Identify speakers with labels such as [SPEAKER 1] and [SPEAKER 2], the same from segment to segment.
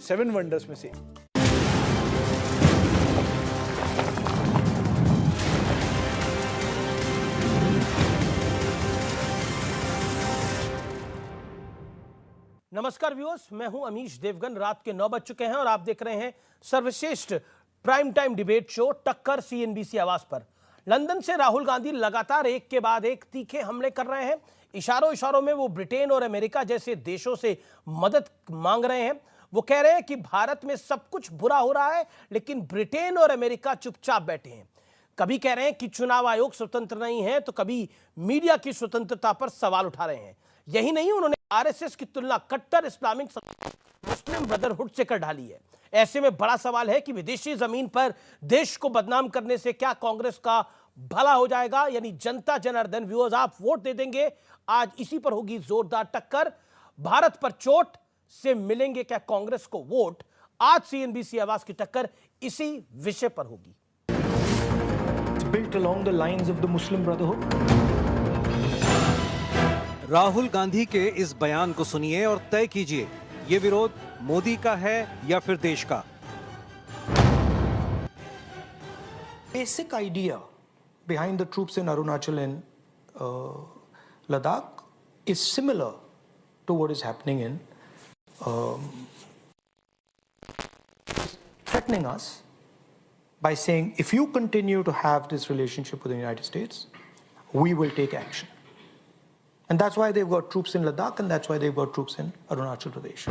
[SPEAKER 1] 7 wonders में से।
[SPEAKER 2] नमस्कार व्यूअर्स, मैं हूं अमीश देवगन। रात के 9 बज चुके हैं और आप देख रहे हैं सर्वश्रेष्ठ प्राइम टाइम डिबेट शो टक्कर सीएनबीसी आवाज पर। लंदन से राहुल गांधी लगातार एक के बाद एक तीखे हमले कर रहे हैं। इशारों इशारों में वो ब्रिटेन और अमेरिका जैसे देशों से मदद मांग रहे हैं। वो कह रहे हैं कि भारत में सब कुछ बुरा हो रहा है, लेकिन ब्रिटेन और अमेरिका चुपचाप बैठे हैं। कभी कह रहे हैं कि चुनाव आयोग स्वतंत्र नहीं है, तो कभी मीडिया की स्वतंत्रता पर सवाल उठा रहे हैं। यही नहीं, उन्होंने आरएसएस की तुलना कट्टर इस्लामिक मुस्लिम ब्रदरहुड से कर डाली है। ऐसे में बड़ा सवाल है कि विदेशी जमीन पर देश को बदनाम करने से क्या कांग्रेस का भला हो जाएगा, यानी जनता जनार्दन। व्यूअर्स, आप वोट दे देंगे। आज इसी पर होगी जोरदार टक्कर। भारत पर चोट से मिलेंगे क्या कांग्रेस को वोट? आज सीएनबीसी आवाज की टक्कर इसी विषय पर होगी।
[SPEAKER 3] Built along the lines of the Muslim Brotherhood.
[SPEAKER 4] Rahul Gandhi के इस बयान को सुनिए और तय कीजिए, ये विरोध मोदी का है या फिर देश का।
[SPEAKER 3] Basic idea behind the troops in Arunachal and Ladakh is similar to what is happening in threatening us by saying, if you continue to have this relationship with the United States, we will take action. And that's why they've got troops in Ladakh, and that's why they've got troops in Arunachal Pradesh.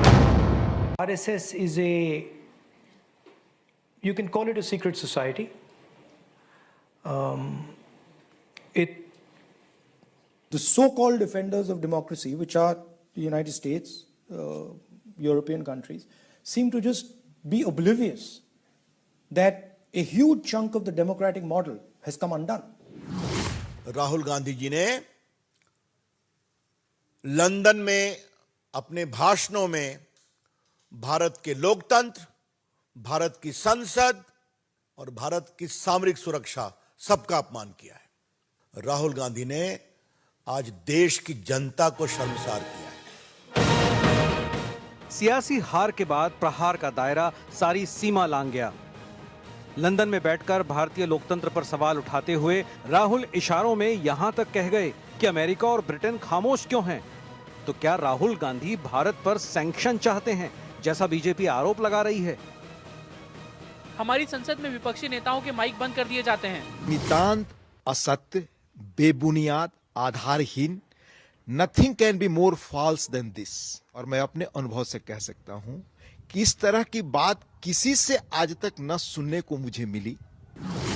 [SPEAKER 3] RSS is you can call it a secret society. The so-called defenders of democracy, which are the United States, European countries, seem to just be oblivious that a huge chunk of the democratic model has come undone.
[SPEAKER 5] Rahul Gandhi जी ने London में अपने भाषणों में भारत के लोकतंत्र, भारत की संसद और भारत की सामरिक सुरक्षा सबका अपमान किया है। राहुल गांधी ने आज देश की जनता को शर्मसार किया है।
[SPEAKER 4] सियासी हार के बाद प्रहार का दायरा सारी सीमा लांघ गया। लंदन में बैठकर भारतीय लोकतंत्र पर सवाल उठाते हुए राहुल इशारों में यहां तक कह गए कि अमेरिका और ब्रिटेन खामोश क्यों हैं। तो क्या राहुल गांधी भारत पर सैंक्शन चाहते हैं, जैसा बीजेपी आरोप लगा रही है?
[SPEAKER 6] हमारी संसद में विपक्षी नेताओं के माइक बंद कर दिए जाते हैं।
[SPEAKER 7] नितांत असत्य, बेबुनियाद, आधारहीन। Nothing can be more false than this. और मैं अपने अनुभव से कह सकता हूं कि इस तरह की बात किसी से आज तक न सुनने को मुझे मिली।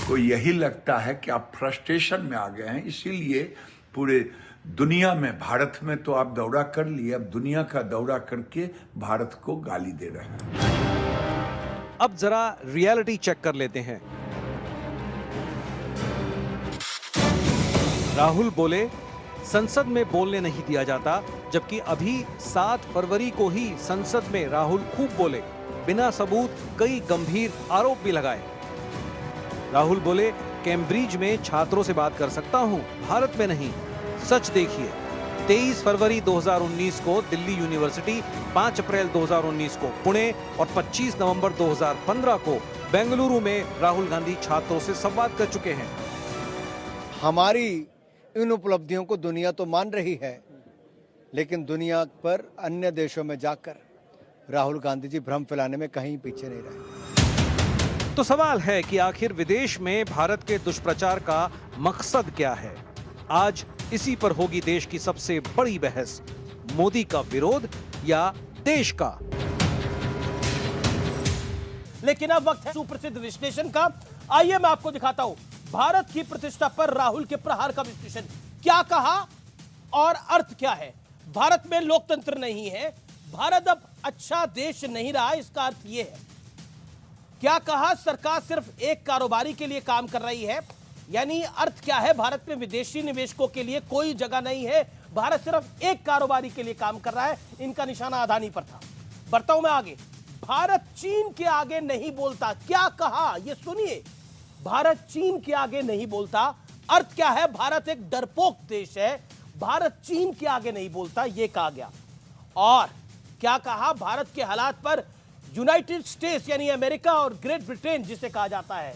[SPEAKER 8] को यही लगता है कि आप फ्रस्ट्रेशन में आ गए हैं, इसीलिए पूरे दुनिया में, भारत में तो आप दौरा कर लिए, अब दुनिया का दौरा करके भारत को गाली दे रहे हैं।
[SPEAKER 4] अब जरा रियलिटी चेक कर लेते हैं। राहुल बोले, संसद में बोलने नहीं दिया जाता, जबकि अभी 7 फरवरी को ही संसद में राहुल खूब बोले, बिना सबूत कई गंभीर आरोप भी लगाए। राहुल बोले, कैम्ब्रिज में छात्रों से बात कर सकता हूं, भारत में नहीं। सच देखिए, 23 फरवरी 2019 को दिल्ली यूनिवर्सिटी, 5 अप्रैल 2019 को पुणे और 25 नवंबर 2015 को बेंगलुरु में राहुल गांधी छात्रों से संवाद कर चुके हैं।
[SPEAKER 9] हमारी इन उपलब्धियों को दुनिया तो मान रही है, लेकिन दुनिया पर अन्य देशों में जाकर राहुल गांधी जी भ्रम फैलाने में कहीं पीछे नहीं रहे।
[SPEAKER 4] तो सवाल है कि आखिर विदेश में भारत के दुष्प्रचार का मकसद क्या है? आज इसी पर होगी देश की सबसे बड़ी बहस। मोदी का विरोध या देश का?
[SPEAKER 2] लेकिन अब वक्त है सुप्रसिद्ध विश्लेषण का। आइए मैं आपको दिखाता हूं भारत की प्रतिष्ठा पर राहुल के प्रहार का विश्लेषण। क्या कहा और अर्थ क्या है? भारत में लोकतंत्र नहीं है, भारत अब अच्छा देश नहीं रहा, इसका अर्थ यह है। क्या कहा? सरकार सिर्फ एक कारोबारी के लिए काम कर रही है, यानी अर्थ क्या है? भारत में विदेशी निवेशकों के लिए कोई जगह नहीं है, भारत सिर्फ एक कारोबारी के लिए काम कर रहा है। इनका निशाना अदानी पर था। बढ़ता हूं मैं आगे। भारत चीन के आगे नहीं बोलता। क्या कहा? यह सुनिए, भारत चीन के आगे नहीं बोलता। अर्थ क्या है? भारत एक डरपोक देश है, भारत चीन के आगे नहीं बोलता, यह कहा गया। और क्या कहा? भारत के हालात पर यूनाइटेड स्टेट्स यानी अमेरिका और ग्रेट ब्रिटेन जिसे कहा जाता है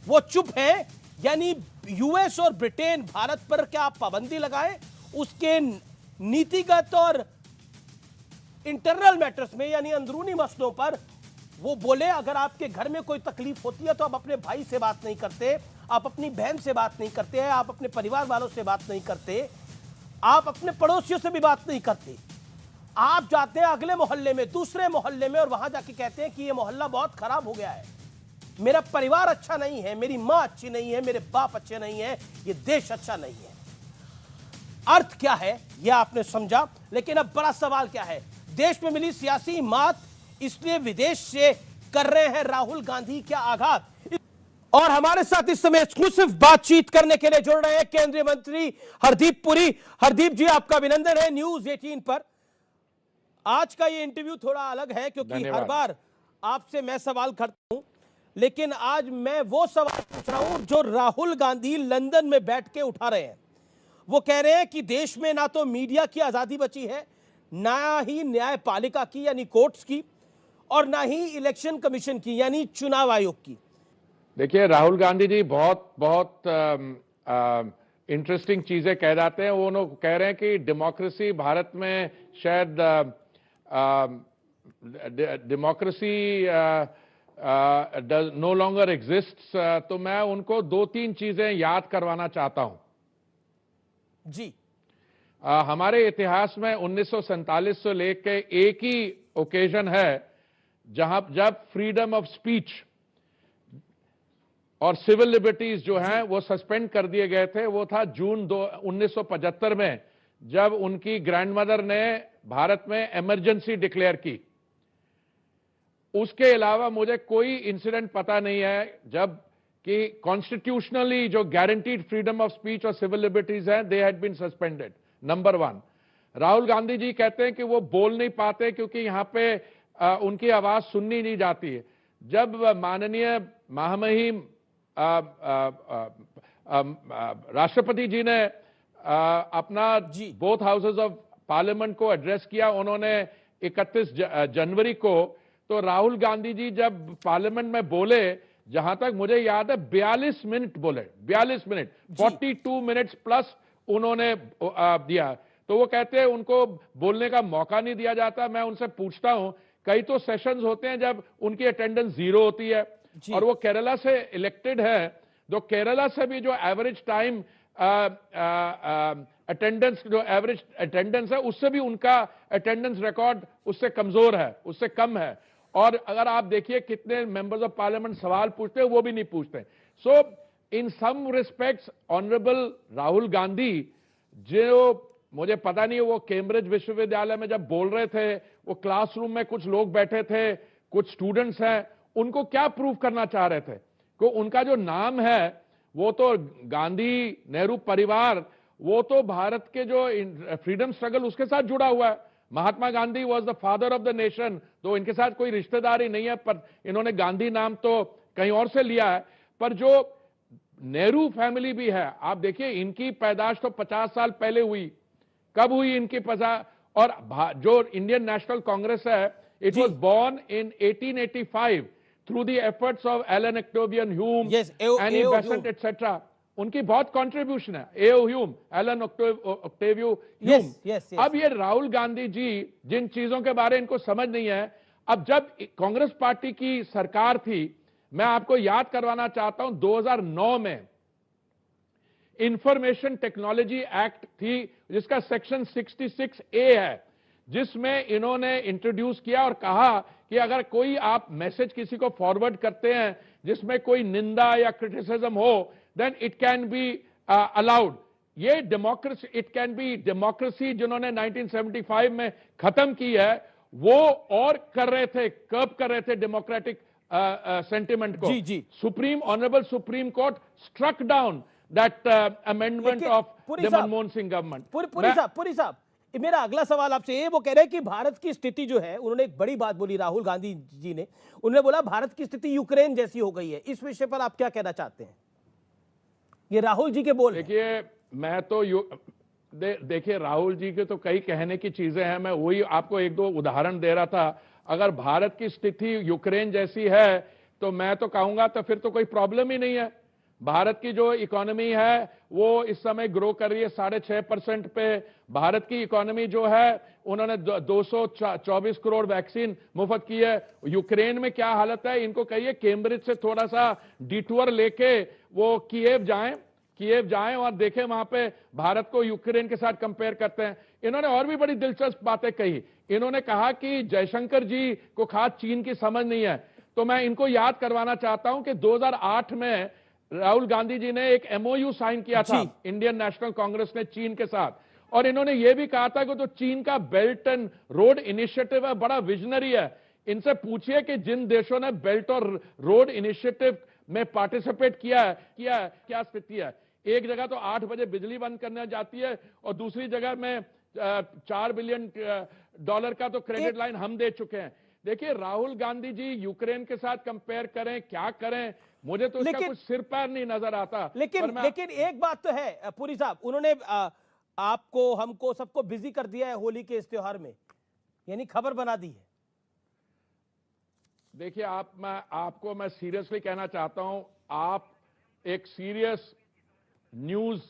[SPEAKER 2] वो चुप है, यानी यूएस और ब्रिटेन भारत पर क्या पाबंदी लगाए उसके नीतिगत और इंटरनल मैटर्स में यानी अंदरूनी मसलों पर वो बोले। अगर आपके घर में कोई तकलीफ होती है तो आप अपने भाई से बात नहीं करते, आप अपनी बहन से बात नहीं करते हैं, आप अपने परिवार वालों से बात नहीं करते, आप अपने पड़ोसियों से भी बात नहीं करते। आप जाते हैं अगले मोहल्ले में, दूसरे मोहल्ले में, और वहां जाके कहते हैं कि ये मोहल्ला बहुत खराब हो गया है, मेरा परिवार अच्छा नहीं है, मेरी मां अच्छी नहीं है, मेरे बाप अच्छे नहीं है, ये देश अच्छा नहीं है। अर्थ क्या है यह आपने समझा, लेकिन अब बड़ा सवाल क्या है? देश में मिली सियासी मात, इसलिए विदेश से कर रहे हैं राहुल गांधी क्या आघात? और हमारे साथ इस समय एक्सक्लूसिव बातचीत करने के लिए जुड़ रहे हैं केंद्रीय मंत्री हरदीप पुरी। हरदीप जी, आपका अभिनंदन है न्यूज 18 पर। आज का ये इंटरव्यू थोड़ा अलग है क्योंकि हर बार आपसे मैं सवाल करता हूं, लेकिन आज मैं वो सवाल पूछ रहा हूं जो राहुल गांधी लंदन में बैठ के उठा रहे हैं। वो कह रहे हैं कि देश में ना तो मीडिया की आजादी बची है, ना ही न्यायपालिका की यानी कोर्ट्स की, और ना ही इलेक्शन कमीशन की यानी चुनाव आयोग की।
[SPEAKER 1] देखिए, राहुल गांधी जी बहुत इंटरेस्टिंग चीजें कह जाते हैं। वो लोग कह रहे हैं कि डेमोक्रेसी भारत में शायद डेमोक्रेसी नो लॉन्गर एग्जिस्ट्स। तो मैं उनको 2-3 चीजें याद करवाना चाहता हूं
[SPEAKER 2] जी।
[SPEAKER 1] हमारे इतिहास में 1947 से लेकर एक ही ओकेजन है जब फ्रीडम ऑफ स्पीच और सिविल लिबर्टीज जो हैं वो सस्पेंड कर दिए गए थे। वो था जून 1975 में, जब उनकी ग्रैंडमदर ने भारत में इमरजेंसी डिक्लेयर की। उसके अलावा मुझे कोई इंसिडेंट पता नहीं है जब कि कॉन्स्टिट्यूशनली जो गारंटीड फ्रीडम ऑफ स्पीच और सिविल लिबर्टीज हैं they had been suspended. Number 1। Rahul Gandhi ji कहते हैं कि वो बोल नहीं पाते क्योंकि यहां पे उनकी आवाज सुननी नहीं जाती है। जब माननीय महामहिम राष्ट्रपति जी ने अपना बोथ हाउसेज ऑफ पार्लियामेंट को एड्रेस किया, उन्होंने 31 जनवरी को, तो राहुल गांधी जी जब पार्लियामेंट में बोले, जहां तक मुझे याद है 42 मिनट बोले, 42 मिनट, 42 मिनट्स प्लस उन्होंने दिया। तो वो कहते हैं उनको बोलने का मौका नहीं दिया जाता। मैं उनसे पूछता हूं, कई तो सेशंस होते हैं जब उनकी अटेंडेंस 0 होती है, और वो केरला से इलेक्टेड है, तो केरला से भी जो एवरेज टाइम अटेंडेंस, जो एवरेज अटेंडेंस है, उससे भी उनका अटेंडेंस रिकॉर्ड उससे कमजोर है, उससे कम है। और अगर आप देखिए कितने मेंबर्स ऑफ पार्लियामेंट सवाल पूछते हैं, वो भी नहीं पूछते। सो इन सम रिस्पेक्ट्स ऑनरेबल राहुल गांधी, जो मुझे पता नहीं वो कैम्ब्रिज विश्वविद्यालय में जब बोल रहे थे, वो क्लासरूम में कुछ लोग बैठे थे, कुछ स्टूडेंट्स हैं, उनको क्या प्रूव करना चाह रहे थे? कि उनका जो नाम है वो तो गांधी नेहरू परिवार, वो तो भारत के जो फ्रीडम स्ट्रगल उसके साथ जुड़ा हुआ है। Mahatma Gandhi was the father of the nation, तो इनके साथ कोई रिश्तेदारी नहीं है, पर इन्होंने गांधी नाम तो कहीं और से लिया है। पर जो नेहरू फैमिली भी है, आप देखिए इनकी पैदाश तो 50 साल पहले हुई। कब हुई इनकी 50? और जो इंडियन नेशनल कांग्रेस है, it was born in 1885 through the efforts of Alan Octavian Hume, Annie Besant, etc. उनकी बहुत कंट्रीब्यूशन है। A.O. Hume, Alan Octavio Hume। अब ये राहुल गांधी जी जिन चीजों के बारे इनको समझ नहीं है, अब जब कांग्रेस पार्टी की सरकार थी, मैं आपको याद करवाना चाहता हूं 2009 में इंफॉर्मेशन टेक्नोलॉजी एक्ट थी, जिसका सेक्शन 66A है, जिसमें इन्होंने इंट्रोड्यूस किया और कहा कि अगर कोई आप मैसेज किसी को फॉरवर्ड करते हैं जिसमें कोई निंदा या क्रिटिसिज्म हो, then it can be allowed. ये democracy, it can be democracy जिन्होंने 1975 में खत्म की है, वो और कर रहे थे, कर्ब कर रहे थे डेमोक्रेटिक सेंटिमेंट को। Supreme honourable supreme court struck down that amendment of the Manmohan Singh government.
[SPEAKER 2] Puri साहब, मेरा अगला सवाल आपसे ये, वो कह रहे हैं कि भारत की स्थिति जो है, उन्होंने एक बड़ी बात बोली राहुल गांधी जी ने, उन्होंने बोला भारत की स्थिति यूक्रेन जैसी हो गई है। इस विषय पर आप क्या कहना चाहते हैं? ये राहुल जी के बोल।
[SPEAKER 1] देखिए, मैं तो देखिए राहुल जी के तो कई कहने की चीजें हैं, मैं वही आपको 1-2 उदाहरण दे रहा था। अगर भारत की स्थिति यूक्रेन जैसी है तो मैं तो कहूंगा तो फिर तो कोई प्रॉब्लम ही नहीं है। भारत की जो इकोनॉमी है वो इस समय ग्रो कर रही है 6.5% पे। भारत की इकोनॉमी जो है उन्होंने 224 करोड़ वैक्सीन मुफ्त की है। यूक्रेन में क्या हालत है, इनको कहिए कैम्ब्रिज से थोड़ा सा डिटूर लेके वो कीव जाएं और देखें वहां पे भारत को यूक्रेन के साथ कंपेयर करते हैं। इन्होंने और भी बड़ी दिलचस्प बातें कही। इन्होंने कहा कि जयशंकर जी को खास चीन की समझ नहीं है। तो मैं इनको याद करवाना चाहता हूं कि 2008 में राहुल गांधी जी ने एक एमओयू साइन किया था इंडियन नेशनल कांग्रेस ने चीन के साथ, और इन्होंने यह भी कहा था कि तो चीन का बेल्ट एंड रोड इनिशिएटिव है, बड़ा विजनरी है। इनसे पूछिए कि जिन देशों ने बेल्ट और रोड इनिशिएटिव में पार्टिसिपेट किया है क्या स्थिति है। एक जगह तो 8 बजे बिजली बंद करने जाती है और दूसरी जगह में $4 बिलियन का तो क्रेडिट लाइन हम दे चुके हैं। देखिए राहुल गांधी जी यूक्रेन के साथ कंपेयर करें क्या करें, मुझे तो इसका कुछ सिर पैर नहीं नजर आता।
[SPEAKER 2] लेकिन एक बात तो है पुरी साहब, उन्होंने आपको हमको सबको बिजी कर दिया है होली के इस त्योहार में, यानी खबर बना दी है।
[SPEAKER 1] देखिए आपको मैं सीरियसली कहना चाहता हूं, आप एक सीरियस न्यूज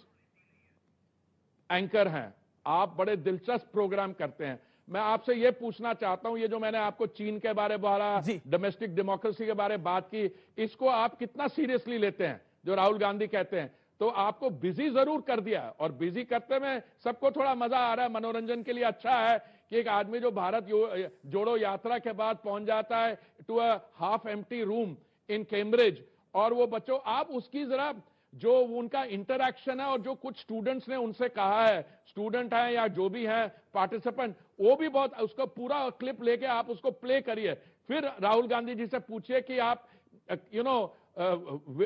[SPEAKER 1] एंकर हैं, आप बड़े दिलचस्प प्रोग्राम करते हैं। मैं आपसे यह पूछना चाहता हूं, ये जो मैंने आपको चीन के बारे में, डोमेस्टिक डेमोक्रेसी के बारे में बात की, इसको आप कितना सीरियसली लेते हैं जो राहुल गांधी कहते हैं? तो आपको बिजी जरूर कर दिया, और बिजी करते में सबको थोड़ा मजा आ रहा है, मनोरंजन के लिए अच्छा है कि एक आदमी जो भारत जोड़ो यात्रा के बाद पहुंच जाता है to a half empty room in Cambridge, और वो बच्चों आप उसकी जरा जो उनका इंटरैक्शन है और जो कुछ स्टूडेंट्स ने उनसे कहा है, स्टूडेंट हैं या जो भी हैं पार्टिसिपेंट, वो भी बहुत, उसको पूरा क्लिप लेके आप उसको प्ले करिए, फिर राहुल गांधी जी से पूछिए कि आप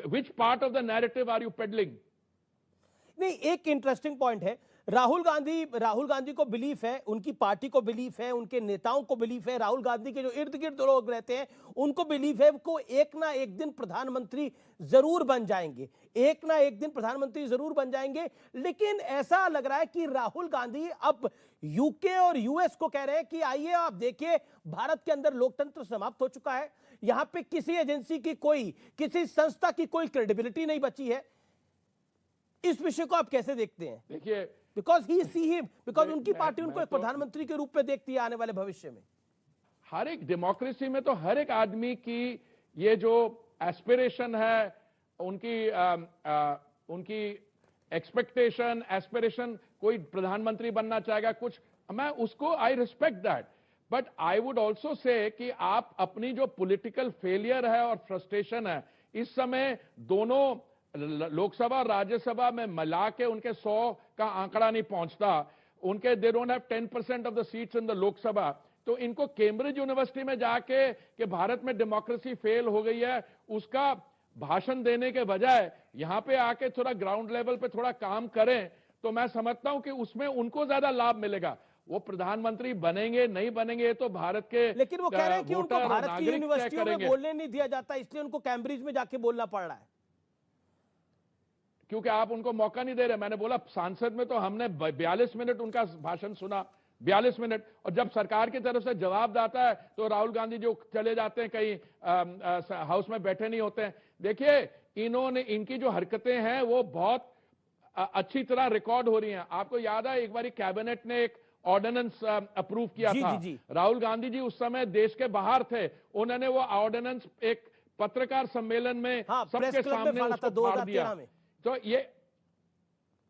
[SPEAKER 1] which part of the narrative are you peddling.
[SPEAKER 2] नहीं, एक इंटरेस्टिंग पॉइंट है, राहुल गांधी को बिलीफ है, उनकी पार्टी को बिलीफ है, उनके नेताओं को बिलीफ है, राहुल गांधी के जो इर्द गिर्द लोग रहते हैं उनको बिलीफ है को एक ना एक दिन प्रधानमंत्री जरूर बन जाएंगे, एक ना एक दिन प्रधानमंत्री जरूर बन जाएंगे। लेकिन ऐसा लग रहा है कि राहुल गांधी अब यूके और यूएस को कह रहे हैं कि आइए आप देखिए, भारत के अंदर लोकतंत्र समाप्त हो चुका है, यहां पे किसी एजेंसी की किसी संस्था की कोई क्रेडिबिलिटी नहीं बची है। इस विषय को आप कैसे देखते हैं?
[SPEAKER 1] देखिए,
[SPEAKER 2] बिकॉज उनकी पार्टी उनको एक प्रधानमंत्री के रूप में देखती है आने वाले भविष्य में।
[SPEAKER 1] हर एक डेमोक्रेसी में तो हर एक आदमी की ये जो एस्पिरेशन है, उनकी एस्पिरेशन, कोई प्रधानमंत्री बनना चाहेगा, कुछ, मैं उसको I respect that, but I would also say कि आप अपनी जो पॉलिटिकल फेलियर है और फ्रस्ट्रेशन है, इस समय दोनों लोकसभा और राज्यसभा में मिला के उनके 100 का आंकड़ा नहीं पहुंचता, उनके they don't have 10% of the seats in the Lok Sabha. तो इनको कैम्ब्रिज यूनिवर्सिटी में जाके कि भारत में डेमोक्रेसी फेल हो गई है, उसका भाषण देने के बजाय यहां पे आके थोड़ा ग्राउंड लेवल पे थोड़ा काम करें, तो मैं समझता हूं कि उसमें उनको ज्यादा लाभ मिलेगा। वो प्रधानमंत्री बनेंगे नहीं बनेंगे तो भारत के,
[SPEAKER 2] लेकिन वो कह रहे हैं कि उनको भारत की यूनिवर्सिटियों में बोलने नहीं दिया जाता, इसलिए उनको कैम्ब्रिज में जाके बोलना पड़ रहा है,
[SPEAKER 1] क्योंकि आप उनको मौका नहीं दे रहे। मैंने बोला सांसद में तो हमने 42 मिनट उनका भाषण सुना, 42 मिनट, और जब सरकार की तरफ से जवाब आता है तो राहुल गांधी जो चले जाते हैं कहीं हाउस में बैठे नहीं होते हैं। देखिए इनकी जो हरकतें हैं वो बहुत अच्छी तरह रिकॉर्ड हो रही हैं। आपको याद है एक बार कैबिनेट ने एक ऑर्डिनेंस अप्रूव किया था, राहुल गांधी जी उस समय देश के बाहर थे, उन्होंने वो ऑर्डिनेंस एक पत्रकार सम्मेलन में सबके सामने उसको फाड़ दिया। तो ये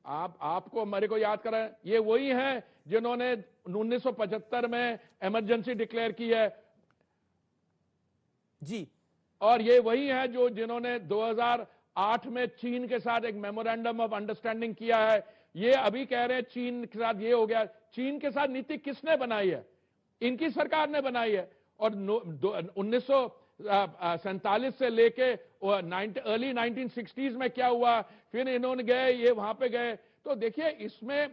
[SPEAKER 1] आपको मेरे को याद करें, ये वही हैं जिन्होंने 1975 में इमरजेंसी डिक्लेयर की है
[SPEAKER 2] जी,
[SPEAKER 1] और ये वही है जिन्होंने 2008 में चीन के साथ एक मेमोरेंडम ऑफ अंडरस्टैंडिंग किया है। ये अभी कह रहे हैं चीन के साथ ये हो गया। चीन के साथ नीति किसने बनाई है? इनकी सरकार ने बनाई है, और 1947 से लेके अर्ली 1960s में क्या हुआ, फिर इन्होंने गए, ये वहां पे गए। तो देखिए इसमें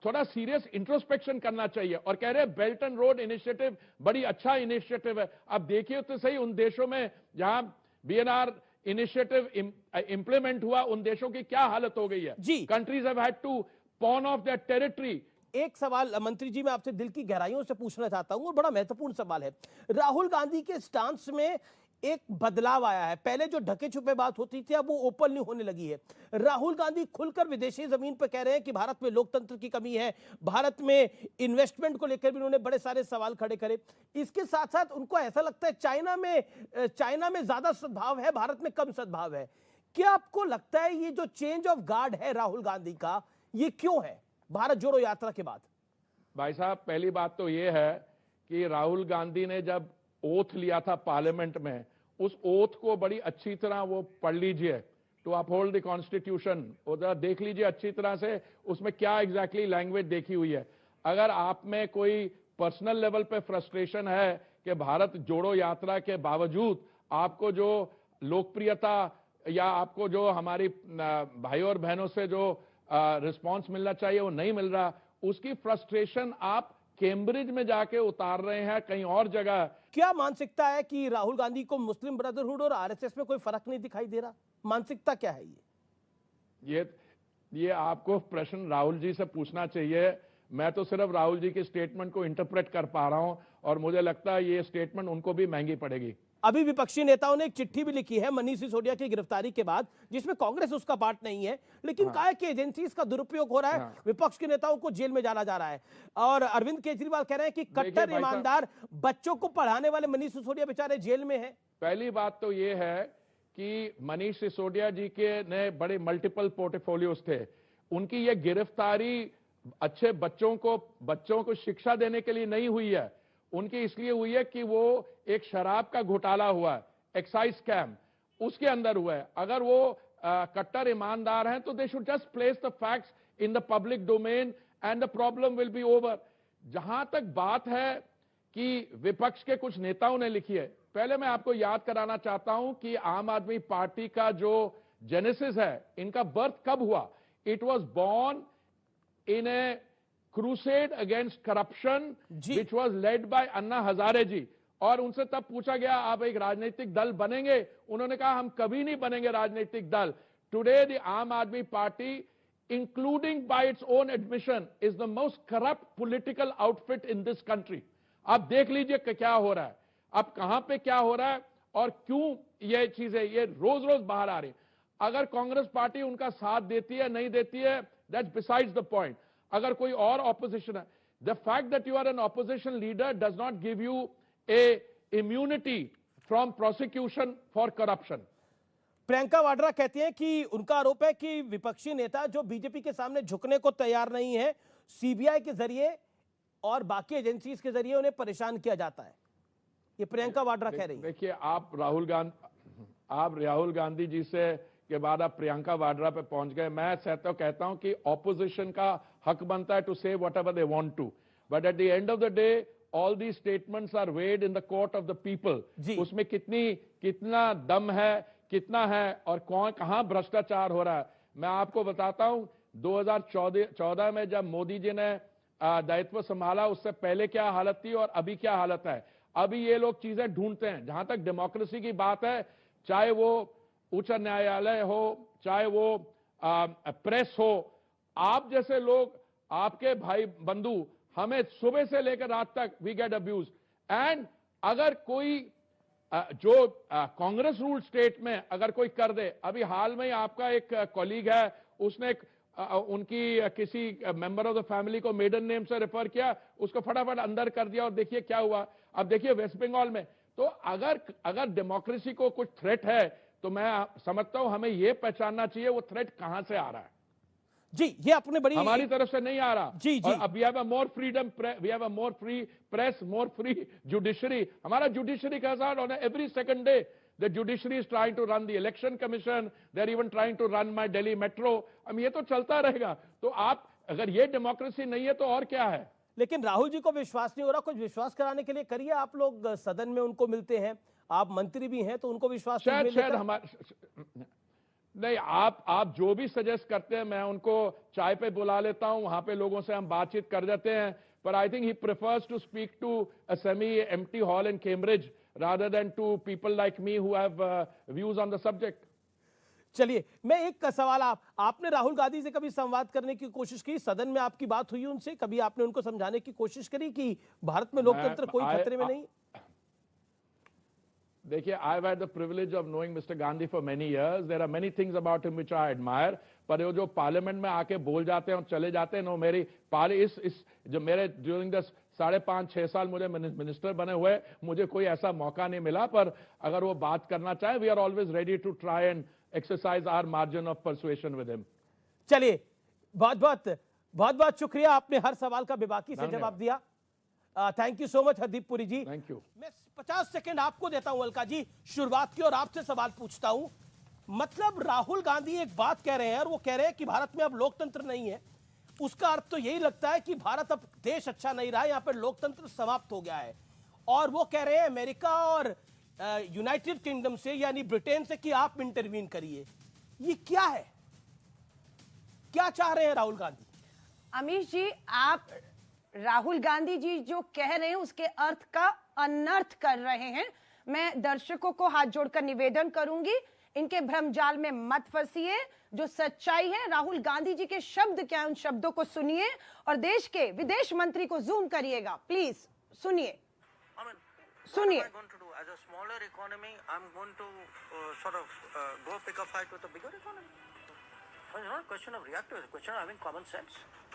[SPEAKER 1] थोड़ा सीरियस इंट्रोस्पेक्शन करना चाहिए। और कह रहे हैं बेल्ट एंड रोड इनिशिएटिव बड़ी अच्छा इनिशिएटिव है। अब देखिए तो सही, उन देशों में जहां बीएनआर इनिशिएटिव इम्प्लीमेंट हुआ, उन देशों की क्या हालत हो गई है। Countries have had to pawn off their territory
[SPEAKER 2] एक सवाल मंत्री जी मैं आपसे दिल की गहराइयों से पूछना चाहता हूं और बड़ा महत्वपूर्ण सवाल है। राहुल गांधी के स्टांस में एक बदलाव आया है। पहले जो ढके छुपे बात होती थी अब वो ओपनली होने लगी है। राहुल गांधी खुलकर विदेशी जमीन पर कह रहे हैं कि भारत में लोकतंत्र की कमी है, भारत में इन्वेस्टमेंट को लेकर भी उन्होंने बड़े सारे सवाल खड़े करे। इसके साथ साथ उनको ऐसा लगता है चाइना में ज्यादा सद्भाव है, भारत में कम सद्भाव है। क्या आपको लगता है ये जो चेंज ऑफ गार्ड है राहुल गांधी का, ये क्यों है भारत जोड़ो यात्रा के बाद?
[SPEAKER 1] भाई साहब, पहली बात तो ये है कि राहुल गांधी ने जब ओथ लिया था पार्लियामेंट में, उस ओथ को बड़ी अच्छी तरह वो पढ़ लीजिए, टू अपहोल्ड द कॉन्स्टिट्यूशन, उधर देख लीजिए अच्छी तरह से उसमें क्या एग्जैक्टली लैंग्वेज देखी हुई है। अगर आप में कोई पर्सनल लेवल पे फ्रस्ट्रेशन है कि भारत जोड़ो यात्रा के बावजूद आपको जो लोकप्रियता या आपको जो हमारी भाइयों और बहनों से जो रिस्पांस मिलना चाहिए वो नहीं मिल रहा, उसकी फ्रस्ट्रेशन आप कैम्ब्रिज में जाके उतार रहे हैं कहीं और जगह।
[SPEAKER 2] क्या मानसिकता है कि राहुल गांधी को मुस्लिम ब्रदरहुड और आरएसएस में कोई फर्क नहीं दिखाई दे रहा? मानसिकता क्या है
[SPEAKER 1] ये आपको प्रश्न राहुल जी से पूछना चाहिए। मैं तो सिर्फ राहुल जी की स्टेटमेंट को इंटरप्रेट कर पा रहा हूं और मुझे लगता है ये स्टेटमेंट उनको भी महंगी पड़ेगी।
[SPEAKER 2] अभी विपक्षी नेताओं ने एक चिट्ठी भी लिखी है मनीष सिसोदिया की गिरफ्तारी के बाद, जिसमें कांग्रेस उसका पार्ट नहीं है, लेकिन कहा है कि एजेंसीज का दुरुपयोग हो रहा है, विपक्ष के नेताओं को जेल में डाला जा रहा है। और अरविंद केजरीवाल कह रहे हैं कि कट्टर ईमानदार बच्चों को पढ़ाने वाले मनीष सिसोदिया बेचारे जेल में हैं।
[SPEAKER 1] पहली बात तो ये है कि मनीष सिसोदिया जी के ने बड़े मल्टीपल पोर्टफोलियोज थे। उनकी ये गिरफ्तारी अच्छे बच्चों को शिक्षा देने के लिए नहीं हुई है, उनकी इसलिए हुई है कि वो एक शराब का घोटाला हुआ है, एक्साइज स्कैम, उसके अंदर हुआ है। अगर वो कट्टर ईमानदार हैं तो they should just place the facts in the public domain and the problem will be over. जहां तक बात है कि विपक्ष के कुछ नेताओं ने लिखी है, पहले मैं आपको याद कराना चाहता हूं कि आम आदमी पार्टी का जो जेनेसिस है, इनका बर्थ कब हुआ? It was born in a crusade against corruption which was led by Anna Hazare जी। और उनसे तब पूछा गया आप एक राजनीतिक दल बनेंगे? उन्होंने कहा हम कभी नहीं बनेंगे राजनीतिक दल। टुडे द आम आदमी party, including by its own admission, is the most corrupt political outfit in this country। आप देख लीजिए कि क्या हो रहा है, अब कहां पे क्या हो रहा है और क्यों ये चीजें ये रोज रोज बाहर आ रही। अगर कांग्रेस पार्टी उनका साथ देती है नहीं देती है, that's besides the point। अगर कोई और ऑपोजिशन है, the fact that you are an opposition leader does not give you a immunity from prosecution for corruption।
[SPEAKER 2] Priyanka Vadra कहती हैं कि उनका आरोप है कि विपक्षी नेता जो बीजेपी के सामने झुकने को तैयार नहीं है, सीबीआई के जरिए और बाकी एजेंसीज के जरिए उन्हें परेशान किया जाता है। ये प्रियंका वाड्रा कह रही है।
[SPEAKER 1] देखिए, आप राहुल गांधी जी से के बाद आप प्रियंका वाड्रा पे पहुंच गए। मैं कहता हूं कि ऑपोजिशन का हक बनता है to say whatever they want to, but at the end of the day all the statements are weighed in the court of the people. उसमें कितना दम है, कितना है और कहां भ्रष्टाचार हो रहा है। मैं आपको बताता हूं 2014 में जब मोदी जी ने दायित्व संभाला, उससे पहले क्या हालत थी और अभी क्या हालत है। अभी ये लोग चीजें ढूंढते हैं। जहां तक डेमोक्रेसी की बात है, चाहे वो उच्च न्यायालय हो, चाहे वो प्रेस हो, आप जैसे लोग, आपके भाई बंधु, हमें सुबह से लेकर रात तक वी गेट अब्यूज। एंड अगर कोई जो कांग्रेस रूल स्टेट में अगर कोई कर दे, अभी हाल में आपका एक कॉलीग है, उसने उनकी किसी मेंबर ऑफ द फैमिली को मेडन नेम से रेफर किया, उसको फटाफट अंदर कर दिया और देखिए क्या हुआ। अब देखिए वेस्ट बंगाल में। तो अगर डेमोक्रेसी को कुछ थ्रेट है तो मैं समझता हूं हमें यह पहचानना चाहिए वो थ्रेट कहां से आ रहा है।
[SPEAKER 2] जी, ये अपने बड़ी
[SPEAKER 1] हमारी तरफ से नहीं आ रहा।
[SPEAKER 2] जी।
[SPEAKER 1] और अब we have a more freedom, we have a more free press, more free judiciary. हमारा जुडिशरी का साथ on every second day the judiciary is trying to run the election commission, they are even trying to run my Delhi metro. अब ये तो चलता रहेगा। तो आप अगर ये डेमोक्रेसी नहीं है तो और क्या है।
[SPEAKER 2] लेकिन राहुल जी को विश्वास नहीं हो रहा, कुछ विश्वास कराने के लिए करिए। आप लोग सदन में उनको मिलते हैं, आप मंत्री भी हैं, तो उनको विश्वास
[SPEAKER 1] शायद हमारे नहीं, आप जो भी सजेस्ट करते हैं मैं उनको चाय पे बुला लेता हूं, वहां पे लोगों से हम बातचीत कर जाते हैं। पर I think he prefers to speak to a semi empty hall in Cambridge rather than to people like me who have views on the subject।
[SPEAKER 2] चलिए, मैं एक सवाल आपने राहुल गांधी से कभी संवाद करने की कोशिश की? सदन में आपकी बात हुई उनसे? कभी आपने उनको समझाने की कोशिश करी कि भारत में लोकतंत्र कोई खतरे में नहीं?
[SPEAKER 1] देखिए, I've had the privilege of knowing Mr. Gandhi for many years. There are many things about him which I admire. पर वो जो पार्लियामेंट में आके बोल जाते हैं और चले जाते हैं, नो मेरी जो मेरे ड्यूरिंग द 5.5-6 साल मुझे मिनिस्टर बने हुए, मुझे कोई ऐसा मौका नहीं मिला। पर अगर वो बात करना चाहे, we are always ready to try and exercise our margin of persuasion with him.
[SPEAKER 2] चलिए, बहुत बहुत शुक्रिया, आपने हर सवाल का बेबाकी से जवाब दिया। Thank you so much Hardeep Puri ji.
[SPEAKER 1] Thank you.
[SPEAKER 2] मैं 50 सेकंड आपको देता हूं अलका जी, शुरुआत की, और आपसे सवाल पूछता हूं। मतलब राहुल गांधी एक बात कह रहे हैं और वो कह रहे हैं कि भारत में अब लोकतंत्र नहीं है। उसका अर्थ तो यही लगता है कि भारत अब देश अच्छा नहीं रहा, यहां पर लोकतंत्र समाप्त हो गया है। और वो कह रहे हैं अमेरिका और यूनाइटेड किंगडम से, यानी ब्रिटेन से, कि आप इंटरवीन करिए। ये क्या है? क्या चाह रहे हैं राहुल गांधी?
[SPEAKER 10] अमीश जी, आप राहुल गांधी जी जो कह रहे हैं उसके अर्थ का अनर्थ कर रहे हैं। मैं दर्शकों को हाथ जोड़कर निवेदन करूंगी, इनके भ्रमजाल में मत फंसिए। जो सच्चाई है, राहुल गांधी जी के शब्द क्या है, उन शब्दों को सुनिए और देश के विदेश मंत्री को जूम करिएगा, प्लीज सुनिए। सुनिए।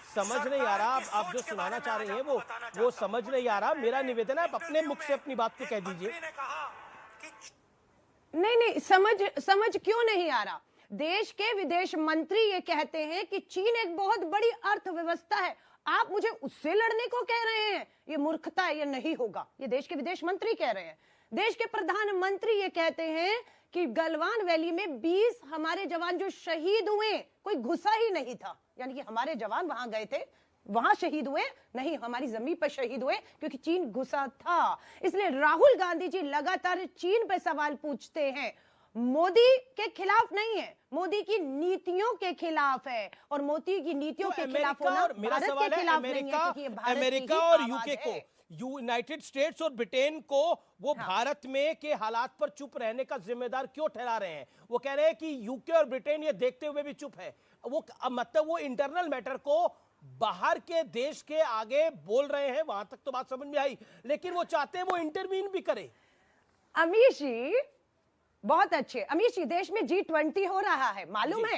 [SPEAKER 2] समझ नहीं आ रहा आप जो सुनाना चाह रहे हैं वो समझ नहीं आ रहा। मेरा निवेदन है, आप अपने मुख से अपनी बात को कह दीजिए।
[SPEAKER 10] नहीं, समझ क्यों नहीं आ रहा? देश के विदेश मंत्री ये कहते हैं कि चीन एक बहुत बड़ी अर्थव्यवस्था है, आप मुझे उससे लड़ने को कह रहे हैं? ये मूर्खता है, ये नहीं होगा। ये देश के विदेश मंत्री कह रहे हैं। देश के प्रधानमंत्री ये कहते हैं कि गलवान वैली में 20 हमारे जवान जो शहीद हुए, कोई घुसा ही नहीं था, यानी कि हमारे जवान वहां गए थे, वहां शहीद हुए नहीं, हमारी जमीन पर शहीद हुए क्योंकि चीन घुसा था। इसलिए राहुल गांधी जी लगातार चीन पे सवाल पूछते हैं। मोदी के खिलाफ नहीं है, मोदी की नीतियों के खिलाफ है, और मोदी की नीतियों के खिलाफ होना भारत के खिलाफ नहीं है, क्योंकि ये भारत
[SPEAKER 2] अमेरिका और यूके को, यूनाइटेड स्टेट्स और ब्रिटेन को वो भारत में के हालात पर चुप रहने का जिम्मेदार क्यों ठहरा रहे हैं? वो कह रहे हैं कि यूके और ब्रिटेन ये देखते हुए भी चुप है। वो मतलब वो इंटरनल मैटर को बाहर के देश के आगे बोल रहे हैं, वहां तक तो बात समझ में आई, लेकिन वो चाहते हैं वो इंटरवीन भी करे।
[SPEAKER 10] अमीश जी बहुत अच्छे। अमीश जी, देश में G20 हो रहा है, मालूम है?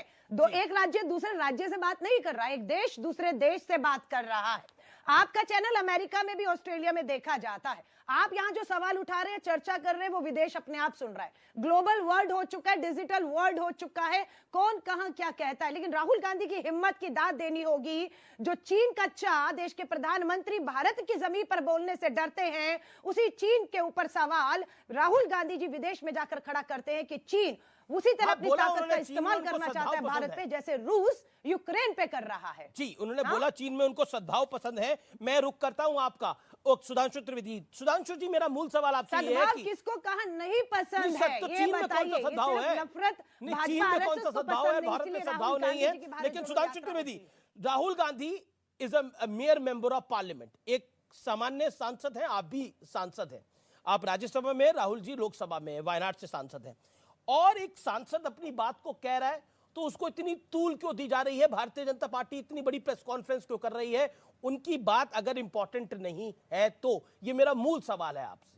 [SPEAKER 10] एक राज्य दूसरे राज्य से बात नहीं कर रहा है, एक देश दूसरे देश से बात कर रहा है। आपका चैनल अमेरिका में भी, ऑस्ट्रेलिया में देखा जाता है। आप यहां जो सवाल उठा रहे हैं, चर्चा कर रहे हैं, वो विदेश अपने आप सुन रहा है। ग्लोबल वर्ल्ड हो चुका है, डिजिटल वर्ल्ड हो चुका है, कौन कहां क्या कहता है। लेकिन राहुल गांधी की हिम्मत की दाद देनी होगी। जो चीन का चा देश के प्रधानमंत्री भारत की जमीन पर बोलने से डरते हैं, उसी चीन के ऊपर सवाल राहुल गांधी जी विदेश में जाकर खड़ा करते हैं कि चीन उसी तरह अपनी ताकत का इस्तेमाल करना चाहता है भारत पे, जैसे रूस यूक्रेन पे कर रहा है।
[SPEAKER 2] जी, उन्होंने बोला चीन में उनको सद्भाव पसंद है। मैं रुक करता हूं आपका सुधांशु त्रिवेदी। सुधांशु जी, मेरा मूल सवाल आपसे ये है कि
[SPEAKER 10] किसको कहा नहीं पसंद है, ये बताइए। नफरत
[SPEAKER 2] चीन में कौन सा सद्भाव है, भारत में सद्भाव नहीं है। लेकिन Sudhanshu Trivedi, Rahul Gandhi is a mayor member of parliament, एक सामान्य सांसद है, आप भी सांसद हैं। आप राज्यसभा में, राहुल जी लोकसभा में, वायनाड से सांसद हैं। और एक सांसद अपनी बात को कह रहा है तो उसको इतनी तूल क्यों दी जा रही है? भारतीय जनता पार्टी इतनी बड़ी प्रेस कॉन्फ्रेंस क्यों कर रही है? उनकी बात अगर इंपॉर्टेंट नहीं है तो, ये मेरा मूल सवाल है आपसे।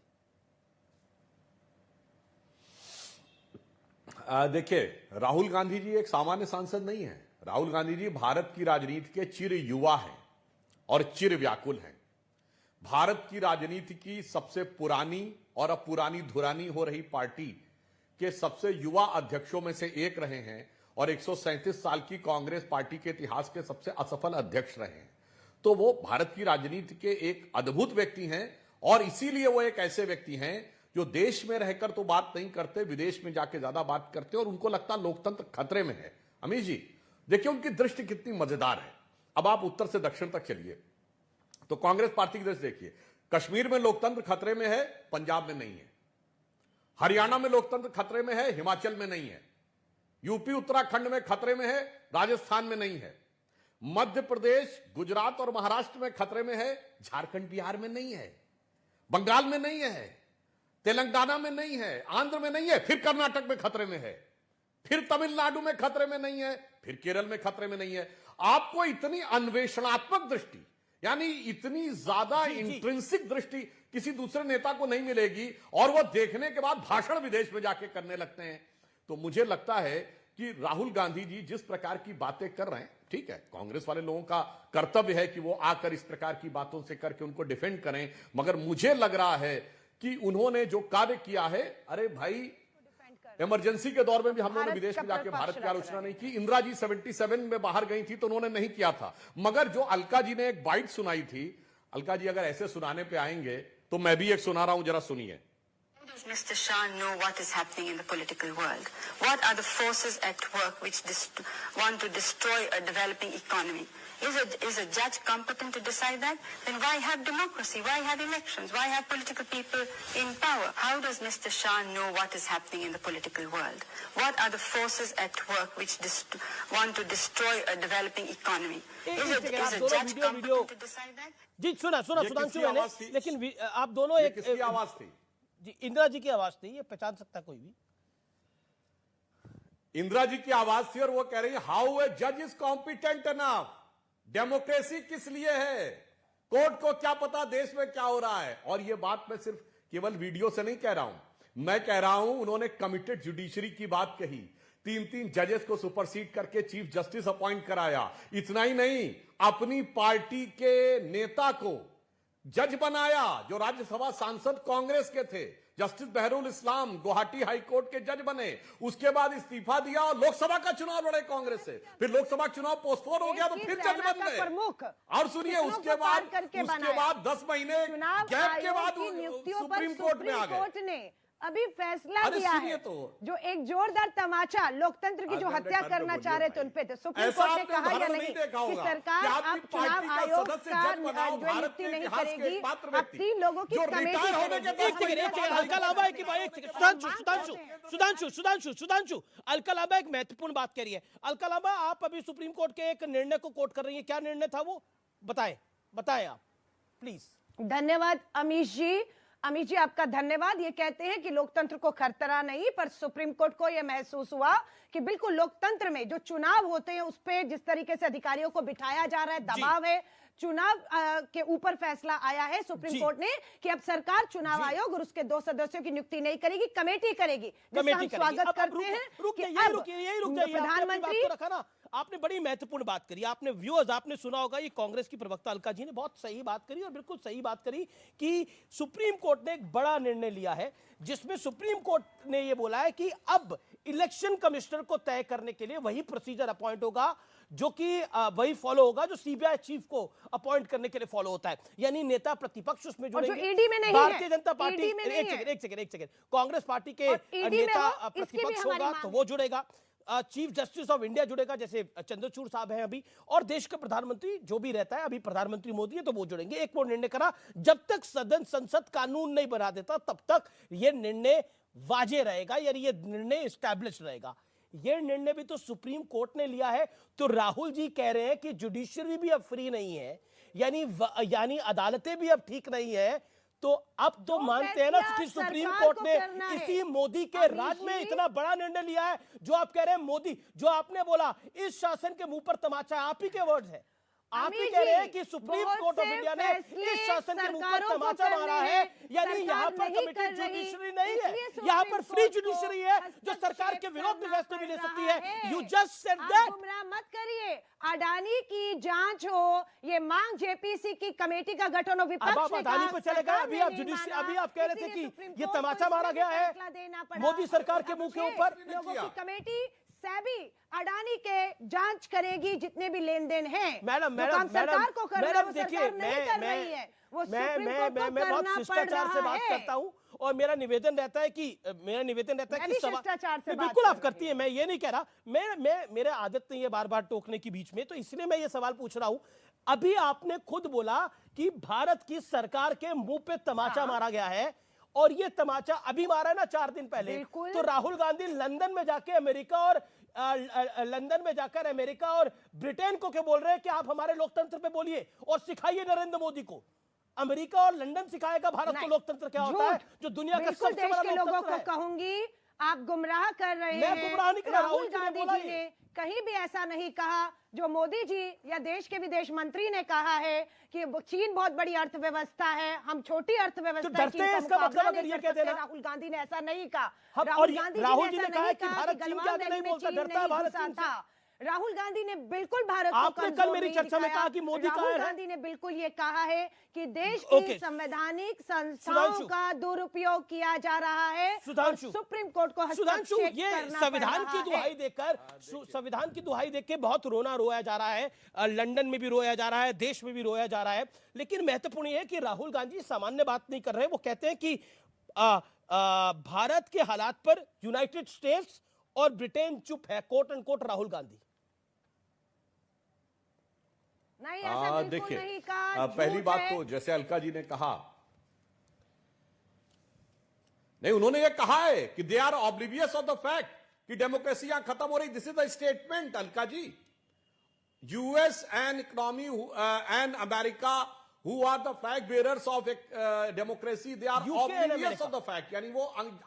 [SPEAKER 11] देखिए, राहुल गांधी जी एक सामान्य सांसद नहीं है। राहुल गांधी जी भारत की राजनीति के चिर युवा हैं और चिर व्याकुल हैं। भारत की राजनीति की सबसे पुरानी और अब पुरानी धुरानी हो रही पार्टी के सबसे युवा अध्यक्षों में से एक रहे हैं और 137 साल की कांग्रेस पार्टी के इतिहास के सबसे असफल अध्यक्ष रहे हैं। तो वो भारत की राजनीति के एक अद्भुत व्यक्ति हैं और इसीलिए वो एक ऐसे व्यक्ति हैं जो देश में रहकर तो बात नहीं करते, विदेश में जाके ज्यादा बात करते और उनको लगता लोकतंत्र खतरे में है। अमीश जी, देखिए उनकी दृष्टि कितनी मजेदार है। अब आप उत्तर से दक्षिण तक चलिए तो कांग्रेस पार्टी की दृष्टि देखिए। कश्मीर में लोकतंत्र खतरे में है, पंजाब में नहीं है। हरियाणा में लोकतंत्र खतरे में है, हिमाचल में नहीं है। यूपी उत्तराखंड में खतरे में है, राजस्थान में नहीं है। मध्य प्रदेश, गुजरात और महाराष्ट्र में खतरे में है, झारखंड बिहार में नहीं है, बंगाल में नहीं है, तेलंगाना में नहीं है, आंध्र में नहीं है, फिर कर्नाटक में खतरे में है। फिर तमिलनाडु में खतरे में नहीं है, फिर केरल में खतरे में नहीं है। आपको इतनी अन्वेषणात्मक दृष्टि, यानी इतनी ज्यादा इंट्रिंसिक दृष्टि किसी दूसरे नेता को नहीं मिलेगी, और वो देखने के बाद भाषण विदेश में जाके करने लगते हैं। तो मुझे लगता है कि राहुल गांधी जी जिस प्रकार की बातें कर रहे हैं, ठीक है, कांग्रेस वाले लोगों का कर्तव्य है कि वो आकर इस प्रकार की बातों से करके उनको डिफेंड करें, मगर मुझे लग रहा है कि उन्होंने जो कार्य किया है, अरे भाई, इमरजेंसी के दौर में भी हम लोगों ने विदेश में जाके भारत की आलोचना नहीं की। इंदिरा जी 77 में बाहर गई थी तो उन्होंने नहीं किया था, मगर जो अलका जी ने एक बाइट सुनाई थी, अलका जी अगर ऐसे सुनाने पे आएंगे तो मैं भी एक सुना रहा हूं, जरा सुनिए।
[SPEAKER 12] Does Mr. Shah know what is happening in the political world? What are the forces at work which want to destroy a developing economy? Is a judge competent to decide that? Then why have democracy? Why have elections? Why have political people in power? How does Mr. Shah know what is happening in the political world? What are the forces at work which want to destroy a developing economy? Is a judge competent to decide that?
[SPEAKER 2] जी सुना सुधांशु मैंने, लेकिन आप दोनों एक
[SPEAKER 11] किसकी आवाज थी?
[SPEAKER 2] जी इंदिरा जी की आवाज थी, ये पहचान सकता कोई भी।
[SPEAKER 11] इंदिरा जी की आवाज थी और वो कह रही है हाउ ए जज इज कॉम्पिटेंट एनफ। डेमोक्रेसी किस लिए है? कोर्ट को क्या पता देश में क्या हो रहा है? और ये बात मैं सिर्फ केवल वीडियो से नहीं कह रहा हूं, मैं कह रहा हूं उन्होंने कमिटेड जुडिशरी की बात कही, 3-3 जजेस को सुपरसीड करके चीफ जस्टिस अपॉइंट कराया। इतना ही नहीं, अपनी पार्टी के नेता को जज बनाया जो राज्यसभा सांसद कांग्रेस के थे, जस्टिस बहरुल इस्लाम गुवाहाटी हाईकोर्ट के जज बने। उसके बाद इस्तीफा दिया और लोकसभा का चुनाव लड़े कांग्रेस से, फिर लोकसभा चुनाव पोस्टपोन हो गया तो फिर जज बन गए। और सुनिए उसके बाद 10 महीने गैप के बाद सुप्रीम कोर्ट में आ गए।
[SPEAKER 10] अभी फैसला दिया है तो जो एक जोरदार तमाचा लोकतंत्र की जो हत्या करना चाह रहे थे उन पे, तो सुप्रीम कोर्ट ने कहा या नहीं कि सरकार अब चुनाव आयोग का नियुक्ति नहीं करेगी, अब 3 लोगों की
[SPEAKER 2] कमेटी। सुधांशु अलका लांबा एक महत्वपूर्ण बात कह रही है। अलका लांबा, आप अभी सुप्रीम कोर्ट के एक निर्णय को कोट कर रही है, क्या निर्णय था वो बताएं आप प्लीज।
[SPEAKER 10] धन्यवाद अमीश जी आपका धन्यवाद। ये कहते हैं कि लोकतंत्र को खतरा नहीं, पर सुप्रीम कोर्ट को यह महसूस हुआ कि बिल्कुल लोकतंत्र में जो चुनाव होते हैं उस पे जिस तरीके से अधिकारियों को बिठाया जा रहा है, दबाव है, चुनाव के ऊपर फैसला आया है सुप्रीम कोर्ट ने कि अब सरकार चुनाव आयोग और उसके 2 सदस्यों की नियुक्ति नहीं करेगी, कमेटी करेगी। हम स्वागत करते हैं कि प्रधानमंत्री
[SPEAKER 2] रखा ना, आपने बड़ी महत्वपूर्ण बात करी। आपने व्यूअर्स, आपने सुना होगा, ये कांग्रेस की प्रवक्ता अलका जी ने बहुत सही बात करी और बिल्कुल सही बात करी कि सुप्रीम कोर्ट ने एक बड़ा निर्णय लिया है जिसमें सुप्रीम कोर्ट ने ये बोला है कि अब इलेक्शन कमिश्नर को तय करने के लिए वही प्रोसीजर अपॉइंट होगा जो कि वही फॉलो होगा जो सीबीआई चीफ को अपॉइंट करने के लिए फॉलो होता है, यानी नेता प्रतिपक्ष उसमें जुड़ेंगे। भारतीय जनता पार्टी एक सेकंड कांग्रेस पार्टी के नेता प्रतिपक्ष होगा तो वो जुड़ेगा, चीफ जस्टिस ऑफ इंडिया जुड़ेगा जैसे चंद्रचूड़ साहब हैं अभी, और देश का प्रधानमंत्री जो भी रहता है, अभी प्रधानमंत्री मोदी है तो वो जुड़ेंगे। एक वो निर्णय करा, जब तक संसद कानून नहीं बना देता तब तक ये निर्णय वाजे रहेगा, यानी ये निर्णय एस्टैब्लिश रहेगा। ये निर्णय भी तो सुप्रीम कोर्ट ने लिया है। तो राहुल जी कह रहे हैं कि जुडिशरी भी अब फ्री नहीं है, यानी अदालतें भी अब ठीक नहीं है। तो अब तो मानते हैं ना कि सुप्रीम कोर्ट ने इसी मोदी के राज में इतना बड़ा निर्णय लिया है। जो आप कह रहे हैं मोदी, जो आपने बोला इस शासन के मुंह पर तमाचा है, आप ही के वर्ड्स है, आप ही कह रहे हैं कि सुप्रीम कोर्ट ऑफ इंडिया ने इस शासन के मुंह पर तमाचा मारा है, यानी यहाँ पर कमिटेड जुडिशरी नहीं है, यहाँ पर फ्री जुडिशरी है जो सरकार के विरोध में फैसले भी ले सकती है। You just said that.
[SPEAKER 10] गुमराह मत करिए, अडानी की जांच हो, ये मांग जेपीसी की कमेटी का गठन हो, विपक्ष ने
[SPEAKER 2] अडानी पे चलेगा। अभी आप जुडिशरी, अभी आप कह रहे थे कि ये तमाचा मारा गया है मोदी सरकार के मुंह के ऊपर।
[SPEAKER 10] लोगों की कमेटी सेबी अडानी के जांच करेगी जितने भी लेन देन हैं।
[SPEAKER 2] मैडम
[SPEAKER 10] सरकार को कर रहा है,
[SPEAKER 2] देखिए मैं बहुत शिष्टाचार से बात करता हूं और मेरा निवेदन रहता है कि
[SPEAKER 10] शिष्टाचार से
[SPEAKER 2] बिल्कुल आप करती है, मैं ये नहीं कह रहा, मेरे आदत नहीं है बार बार टोकने की बीच में, तो इसलिए मैं ये सवाल पूछ रहा हूं। अभी आपने खुद बोला कि भारत की सरकार के मुंह पे तमाचा मारा गया है, और ये तमाचा अभी मारा है ना 4 दिन पहले। तो राहुल गांधी लंदन में जाकर अमेरिका और ब्रिटेन को क्या बोल रहे हैं कि आप हमारे लोकतंत्र पे बोलिए और सिखाइए नरेंद्र मोदी को। अमेरिका और लंदन सिखाएगा भारत को लोकतंत्र क्या होता है, जो दुनिया का सबसे बड़ा लोकतंत्र है।
[SPEAKER 10] लोगों को कहूंगी आप गुमराह कर रहे हैं।
[SPEAKER 2] मैं गुमराह नहीं कर रहा,
[SPEAKER 10] राहुल
[SPEAKER 2] राहुल जी ने
[SPEAKER 10] गांधी
[SPEAKER 2] बोला
[SPEAKER 10] जी ने कहीं भी ऐसा नहीं कहा जो मोदी जी या देश के विदेश मंत्री ने कहा है कि चीन बहुत बड़ी अर्थव्यवस्था है, हम छोटी अर्थव्यवस्था
[SPEAKER 2] तो डरते हैं, इसका मतलब अगर ये कह देना।
[SPEAKER 10] राहुल गांधी ने ऐसा नहीं कहा।
[SPEAKER 2] राहुल जी ने कहा कि भारत चीन के आगे नहीं बोलता, डरता है भारत चीन से।
[SPEAKER 10] राहुल गांधी ने बिल्कुल भारत को
[SPEAKER 2] आपने कल
[SPEAKER 10] कमजोर
[SPEAKER 2] मेरी
[SPEAKER 10] नहीं
[SPEAKER 2] चर्चा में
[SPEAKER 10] दिखाया।
[SPEAKER 2] कहा कि मोदी का
[SPEAKER 10] राहुल
[SPEAKER 2] है।
[SPEAKER 10] गांधी ने बिल्कुल ये कहा है कि देश
[SPEAKER 2] ओके।
[SPEAKER 10] की संवैधानिक संस्थाओं
[SPEAKER 2] सुधांशु।
[SPEAKER 10] का दुरुपयोग किया जा रहा है और
[SPEAKER 2] सुधांशु।
[SPEAKER 10] सुप्रीम कोर्ट को
[SPEAKER 2] सुधांशु,
[SPEAKER 10] हस्तक्षेप
[SPEAKER 2] ये
[SPEAKER 10] करना
[SPEAKER 2] संविधान
[SPEAKER 10] पड़
[SPEAKER 2] की
[SPEAKER 10] रहा
[SPEAKER 2] दुहाई
[SPEAKER 10] है।
[SPEAKER 2] देकर संविधान की दुहाई देकर बहुत रोया जा रहा है, लंदन में भी रोया जा रहा है, देश में भी रोया जा रहा है। लेकिन महत्वपूर्ण यह है कि राहुल गांधी सामान्य बात नहीं कर रहे, वो कहते हैं कि भारत के हालात पर यूनाइटेड स्टेट्स और ब्रिटेन चुप है, quote and quote Rahul Gandhi.
[SPEAKER 10] नहीं, ऐसा बिल्कुल नहीं कहा,
[SPEAKER 11] पहली
[SPEAKER 10] झूठ
[SPEAKER 11] बात
[SPEAKER 10] है।
[SPEAKER 11] तो जैसे अलका जी ने कहा, नहीं उन्होंने ये कहा है कि they are oblivious of the fact कि डेमोक्रेसी यहां खत्म हो रही। This is the statement Alka ji. US and economy and America who are the flag bearers of democracy, they are oblivious of the fact, यानी वो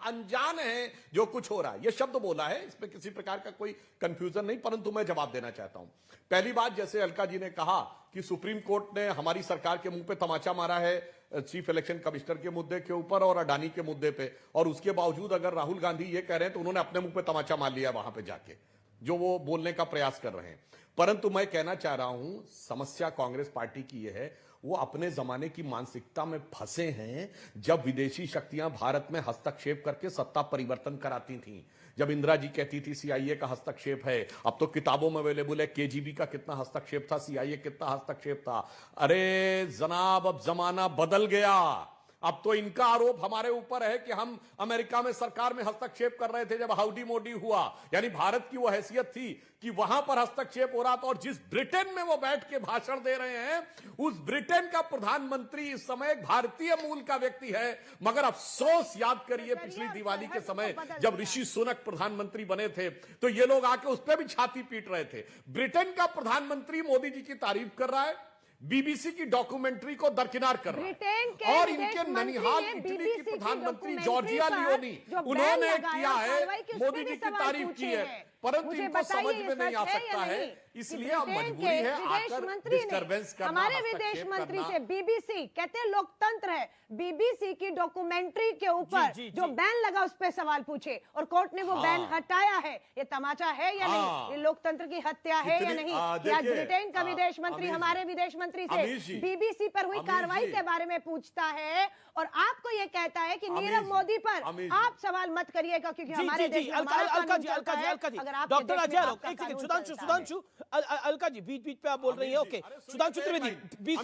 [SPEAKER 11] अनजान है जो कुछ हो रहा है। ये शब्द बोला है, इसमें किसी प्रकार का कोई कंफ्यूजन नहीं, परंतु मैं जवाब देना चाहता हूं। पहली बात, जैसे अलका जी ने कहा कि सुप्रीम कोर्ट ने हमारी सरकार के मुंह पे तमाचा मारा है चीफ इलेक्शन कमिश्नर के मुद्दे के ऊपर और अडानी के मुद्दे पे, और उसके बावजूद अगर राहुल गांधी ये कह रहे हैं तो उन्होंने अपने मुंह पे तमाचा मार लिया वहां पे जाके, जो वो बोलने का प्रयास कर रहे हैं। परंतु मैं कहना चाह रहा हूं, समस्या कांग्रेस पार्टी की यह है, वो अपने जमाने की मानसिकता में फंसे हैं, जब विदेशी शक्तियां भारत में हस्तक्षेप करके सत्ता परिवर्तन कराती थीं। जब इंदिरा जी कहती थी सीआईए का हस्तक्षेप है, अब तो किताबों में अवेलेबल है केजीबी का कितना हस्तक्षेप था, सीआईए कितना हस्तक्षेप था। अरे जनाब, अब जमाना बदल गया। अब तो इनका आरोप हमारे ऊपर है कि हम अमेरिका में सरकार में हस्तक्षेप कर रहे थे जब हाउडी मोडी हुआ, यानी भारत की वो हैसियत थी कि वहां पर हस्तक्षेप हो रहा था। और जिस ब्रिटेन में वो बैठ के भाषण दे रहे हैं, उस ब्रिटेन का प्रधानमंत्री इस समय एक भारतीय मूल का व्यक्ति है। मगर अफसोस, याद करिए पिछली दिवाली के समय जब ऋषि सुनक प्रधानमंत्री बने थे तो ये लोग आके उस पर भी छाती पीट रहे थे। ब्रिटेन का प्रधानमंत्री मोदी जी की तारीफ कर रहा है, बीबीसी की डॉक्यूमेंट्री को दरकिनार कर रहा है, और इनके ननिहाल इटली की प्रधानमंत्री जॉर्जिया लियोनी, उन्होंने किया है, मोदी जी की तारीफ की है, परंतु इनको समझ में नहीं आ सकता है। इसलिए अब मजबूरी है आकर डिस्टर्बेंस करना।
[SPEAKER 10] हमारे विदेश मंत्री से बीबीसी कहते हैं लोकतंत्र है, बीबीसी की डॉक्यूमेंट्री के ऊपर जो बैन लगा उस पर सवाल पूछे और कोर्ट ने वो बैन हटाया है। ये तमाचा है या नहीं? ये लोकतंत्र की हत्या है या नहीं? आज ब्रिटेन का विदेश मंत्री हमारे विदेश मंत्री से बीबीसी पर हुई कार्रवाई के बारे में पूछता है और आपको ये कहता है कि नीरव मोदी पर आप सवाल मत करिएगा क्योंकि हमारे देश में
[SPEAKER 2] डॉक्टर अजय आलोक, एक सेकंड, सुधांशु अलका जी बीच बीच पे आप बोल रही हैं। Okay, Sudhanshu Trivedi 20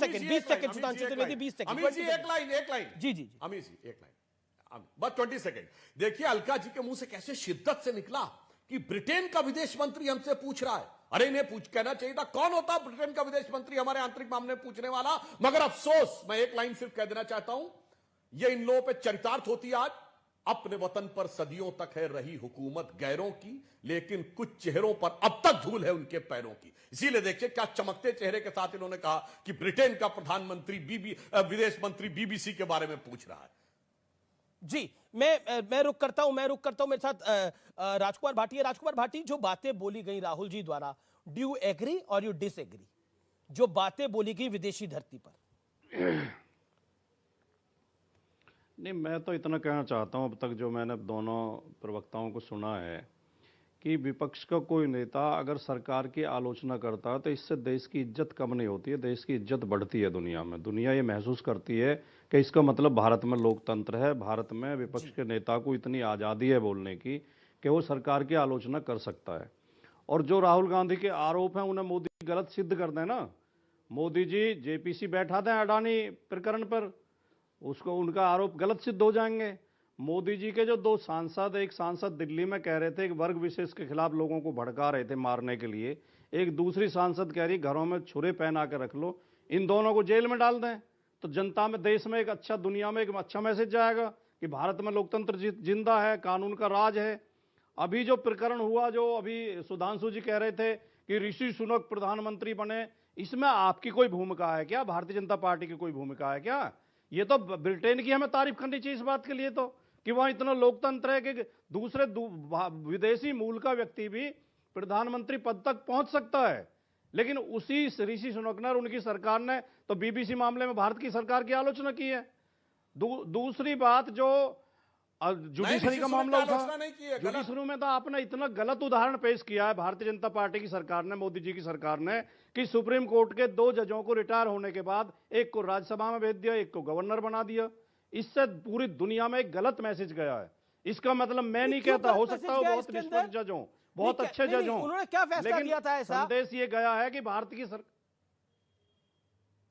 [SPEAKER 2] second, Sudhanshu Trivedi 20 second.
[SPEAKER 11] Amit ji एक लाइन
[SPEAKER 2] जी
[SPEAKER 11] अमित जी एक लाइन, बस 20 सेकंड। देखिए अलका जी के मुंह से कैसे शिद्दत से निकला कि ब्रिटेन का विदेश मंत्री हमसे पूछ रहा है। अरे इन्हें कहना चाहिए था कौन होता ब्रिटेन का विदेश मंत्री हमारे आंतरिक मामले पूछने वाला। मगर अफसोस, मैं एक लाइन सिर्फ कह देना चाहता हूं, ये इन लोगों पे चरितार्थ होती है। आज अपने वतन पर सदियों तक है रही हुकूमत गैरों की, लेकिन कुछ चेहरों पर अब तक धूल है उनके पैरों की। इसीलिए देखिए क्या चमकते चेहरे के साथ इन्होंने कहा कि ब्रिटेन का प्रधानमंत्री विदेश मंत्री बीबीसी के बारे में पूछ रहा है।
[SPEAKER 2] जी, मैं रुक करता हूं मेरे साथ राजकुमार भाटी है। राजकुमार भाटी, जो बातें बोली गई राहुल जी द्वारा, डू यू एग्री और यू डिसएग्री? जो बातें बोली गई विदेशी धरती पर।
[SPEAKER 13] नहीं, मैं तो इतना कहना चाहता हूं, अब तक जो मैंने दोनों प्रवक्ताओं को सुना है कि विपक्ष का कोई नेता अगर सरकार की आलोचना करता है तो इससे देश की इज्जत कम नहीं होती है, देश की इज्जत बढ़ती है दुनिया में। दुनिया ये महसूस करती है कि इसका मतलब भारत में लोकतंत्र है, भारत में विपक्ष के नेता को इतनी आज़ादी है बोलने की कि वो सरकार की आलोचना कर सकता है। और जो राहुल गांधी के आरोप हैं उन्हें मोदी गलत सिद्ध कर दें ना। मोदी जी जेपीसी बैठा दें अडानी प्रकरण पर, उसको उनका आरोप गलत सिद्ध हो जाएंगे। मोदी जी के जो दो सांसद, एक सांसद दिल्ली में कह रहे थे एक वर्ग विशेष के खिलाफ लोगों को भड़का रहे थे मारने के लिए, एक दूसरी सांसद कह रही घरों में छुरे पहना कर रख लो, इन दोनों को जेल में डाल दें तो जनता में, देश में एक अच्छा, दुनिया में एक अच्छा मैसेज जाएगा कि भारत में लोकतंत्र जिंदा है, कानून का राज है। अभी जो प्रकरण हुआ, जो अभी सुधांशु जी कह रहे थे कि ऋषि सुनक प्रधानमंत्री बने, इसमें आपकी कोई भूमिका है क्या? भारतीय जनता पार्टी की कोई भूमिका है क्या? ये तो ब्रिटेन की हमें तारीफ करनी चाहिए इस बात के लिए तो कि वहां इतना लोकतंत्र है कि दूसरे विदेशी मूल का व्यक्ति भी प्रधानमंत्री पद तक पहुंच सकता है। लेकिन उसी ऋषि सुनक और उनकी सरकार ने तो बीबीसी मामले में भारत की सरकार की आलोचना की है। दूसरी बात, जो जुडिशरी का मामला उठा, जुडिशरी में तो आपने इतना गलत उदाहरण पेश किया है भारतीय जनता पार्टी की सरकार ने, मोदी जी की सरकार ने, कि सुप्रीम कोर्ट के 2 जजों को रिटायर होने के बाद एक को राज्यसभा में भेज दिया, एक को गवर्नर बना दिया। इससे पूरी दुनिया में एक गलत मैसेज गया है। इसका मतलब मैं नहीं कहता, हो सकता है बहुत निष्पक्ष जज हों, बहुत अच्छे जज हों,
[SPEAKER 2] उन्होंने क्या फैसला किया था ऐसा?
[SPEAKER 13] संदेश ये गया है कि भारत की सरकार,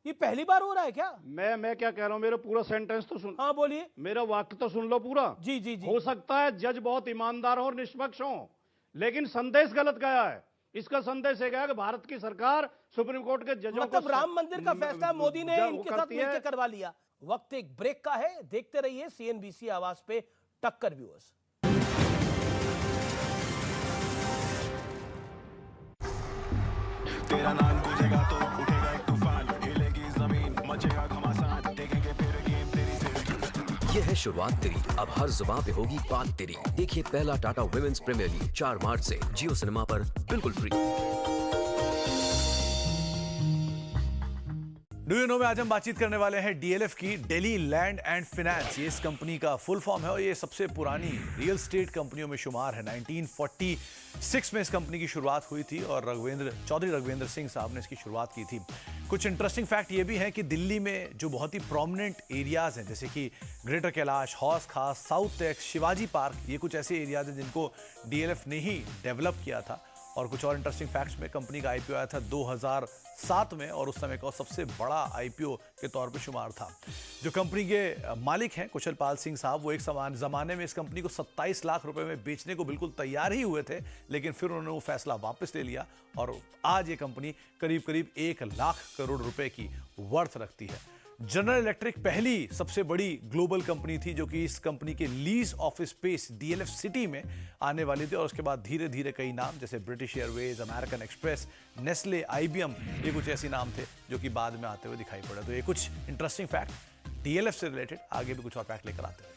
[SPEAKER 2] ये पहली बार हो रहा है क्या?
[SPEAKER 13] मैं क्या कह रहा हूं, मेरा पूरा सेंटेंस तो सुन।
[SPEAKER 2] हाँ बोलिए।
[SPEAKER 13] मेरा वाक्य तो सुन लो पूरा।
[SPEAKER 2] जी जी जी।
[SPEAKER 13] हो सकता है जज बहुत ईमानदार हो और निष्पक्ष हो, लेकिन संदेश गलत गया है। इसका संदेश है कि भारत की सरकार सुप्रीम कोर्ट के जजों
[SPEAKER 2] मतलब राम मंदिर का फैसला मोदी ने इनके साथ मिलकर करवा लिया। वक्त एक ब्रेक का है, देखते रहिए सीएनबीसी आवाज पे टक्कर व्यूअर्स।
[SPEAKER 14] तेरा नाम गुजेगा तो उठेगा एक तूफान, हिलेगी जमीन, मचेगा घमासान, देखेंगे फिर गेम तेरी।
[SPEAKER 15] ये है शुरुआत तेरी, अब हर जुबान पे होगी बात तेरी। देखिए पहला टाटा वुमेन्स प्रीमियर लीग 4 मार्च से जियो सिनेमा पर बिल्कुल फ्री।
[SPEAKER 16] डू यू नो में आज हम बातचीत करने वाले हैं डीएलएफ की, दिल्ली लैंड एंड फाइनेंस। ये इस कंपनी का फुल फॉर्म है और ये सबसे पुरानी रियल एस्टेट कंपनियों में शुमार है। 1946 में इस कंपनी की शुरुआत हुई थी और चौधरी रघुवेंद्र सिंह साहब ने इसकी शुरुआत की थी। कुछ इंटरेस्टिंग फैक्ट ये भी है कि दिल्ली में जो बहुत ही प्रोमिनेंट एरियाज हैं, जैसे कि ग्रेटर कैलाश, हौस खास, साउथ टेक्स, शिवाजी पार्क, ये कुछ ऐसे एरियाज हैं जिनको डीएलएफ ने ही डेवलप किया था। और कुछ और इंटरेस्टिंग फैक्ट्स में, कंपनी का आईपीओ आया था 2007 में और उस समय का सबसे बड़ा आईपीओ के तौर पे शुमार था। जो कंपनी के मालिक हैं कुशल पाल सिंह साहब, वो एक ज़माने में इस कंपनी को 27 लाख रुपए में बेचने को बिल्कुल तैयार ही हुए थे, लेकिन फिर उन्होंने वो फैसला वापस ले लिया और आज ये कंपनी करीब करीब 1 लाख करोड़ रुपए की वर्थ रखती है। जनरल इलेक्ट्रिक पहली सबसे बड़ी ग्लोबल कंपनी थी जो कि इस कंपनी के lease office space DLF city में आने वाली थी और उसके बाद धीरे धीरे कई नाम जैसे British Airways, American express, Nestle, IBM, ये कुछ ऐसे नाम थे जो कि बाद में आते हुए दिखाई पड़े। तो ये कुछ इंटरेस्टिंग फैक्ट डीएलएफ से रिलेटेड, आगे भी कुछ और फैक्ट लेकर आते हैं।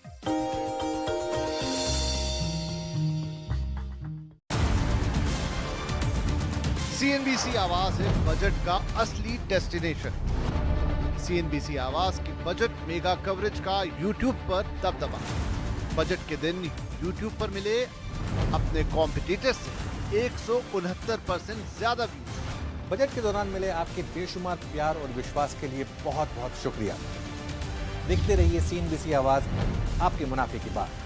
[SPEAKER 17] सीएनबीसी आवाज है बजट का असली डेस्टिनेशन। सीएनबीसी आवाज की बजट मेगा कवरेज का यूट्यूब पर दबदबा। बजट के दिन यूट्यूब पर मिले अपने कॉम्पिटिटर्स से 169% ज्यादा व्यूज।
[SPEAKER 4] बजट के दौरान मिले आपके बेशुमार प्यार और विश्वास के लिए बहुत बहुत शुक्रिया। देखते रहिए सीएनबीसी आवाज, आपके मुनाफे की बात।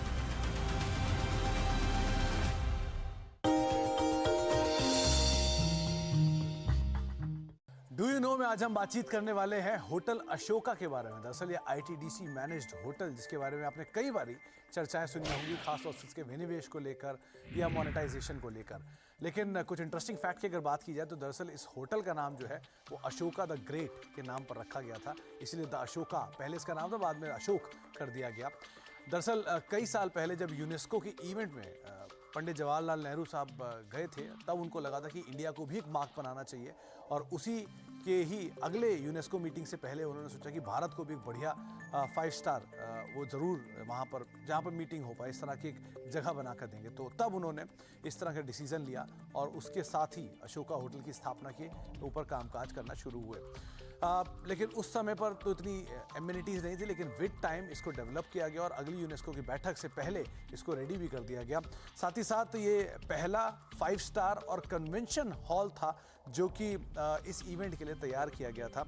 [SPEAKER 16] डू यू नो में आज हम बातचीत करने वाले हैं होटल अशोका के बारे में। दरअसल ये आईटीडीसी मैनेज्ड होटल, जिसके बारे में आपने कई बारी चर्चाएं सुनी होंगी, खासतौर से इसके विनिवेश को लेकर या मोनेटाइजेशन को लेकर। लेकिन कुछ इंटरेस्टिंग फैक्ट की अगर बात की जाए तो दरअसल इस होटल का नाम जो है वो अशोका द ग्रेट के नाम पर रखा गया था, इसलिए द अशोका पहले इसका नाम था, बाद में अशोक कर दिया गया। दरअसल कई साल पहले जब यूनेस्को के इवेंट में पंडित जवाहरलाल नेहरू साहब गए थे, तब उनको लगा था कि इंडिया को भी एक मार्क बनाना चाहिए और उसी के ही अगले यूनेस्को मीटिंग से पहले उन्होंने सोचा कि भारत को भी एक बढ़िया 5 स्टार वो ज़रूर वहाँ पर जहाँ पर मीटिंग हो पाए इस तरह की एक जगह बना कर देंगे। तो तब उन्होंने इस तरह का डिसीज़न लिया और उसके साथ ही अशोका होटल की स्थापना की, ऊपर कामकाज करना शुरू हुए। लेकिन उस समय पर तो इतनी एमिनिटीज़ नहीं थी, लेकिन विद टाइम इसको डेवलप किया गया और अगली यूनेस्को की बैठक से पहले इसको रेडी भी कर दिया गया। साथ ही साथ ये पहला 5 स्टार और कन्वेंशन हॉल था जो कि इस इवेंट के लिए तैयार किया गया था।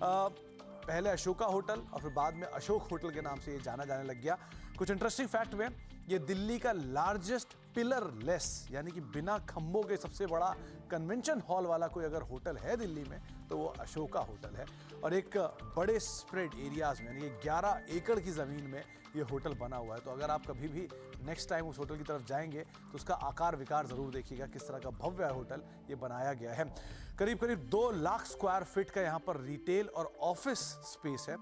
[SPEAKER 16] पहले अशोका होटल और फिर बाद में अशोक होटल के नाम से ये जाना जाने लग गया। कुछ इंटरेस्टिंग फैक्ट में, ये दिल्ली का लार्जेस्ट पिलर लेस यानी कि बिना खंभों के सबसे बड़ा कन्वेंशन हॉल वाला कोई अगर होटल है दिल्ली में तो वो अशोका होटल है और एक बड़े स्प्रेड एरियाज में यानी 11 एकड़ की ज़मीन में ये होटल बना हुआ है। तो अगर आप कभी भी नेक्स्ट टाइम उस होटल की तरफ जाएंगे तो उसका आकार विकार ज़रूर देखिएगा, किस तरह का भव्य होटल ये बनाया गया है। करीब करीब 2 लाख स्क्वायर फीट का यहाँ पर रिटेल और ऑफिस स्पेस है।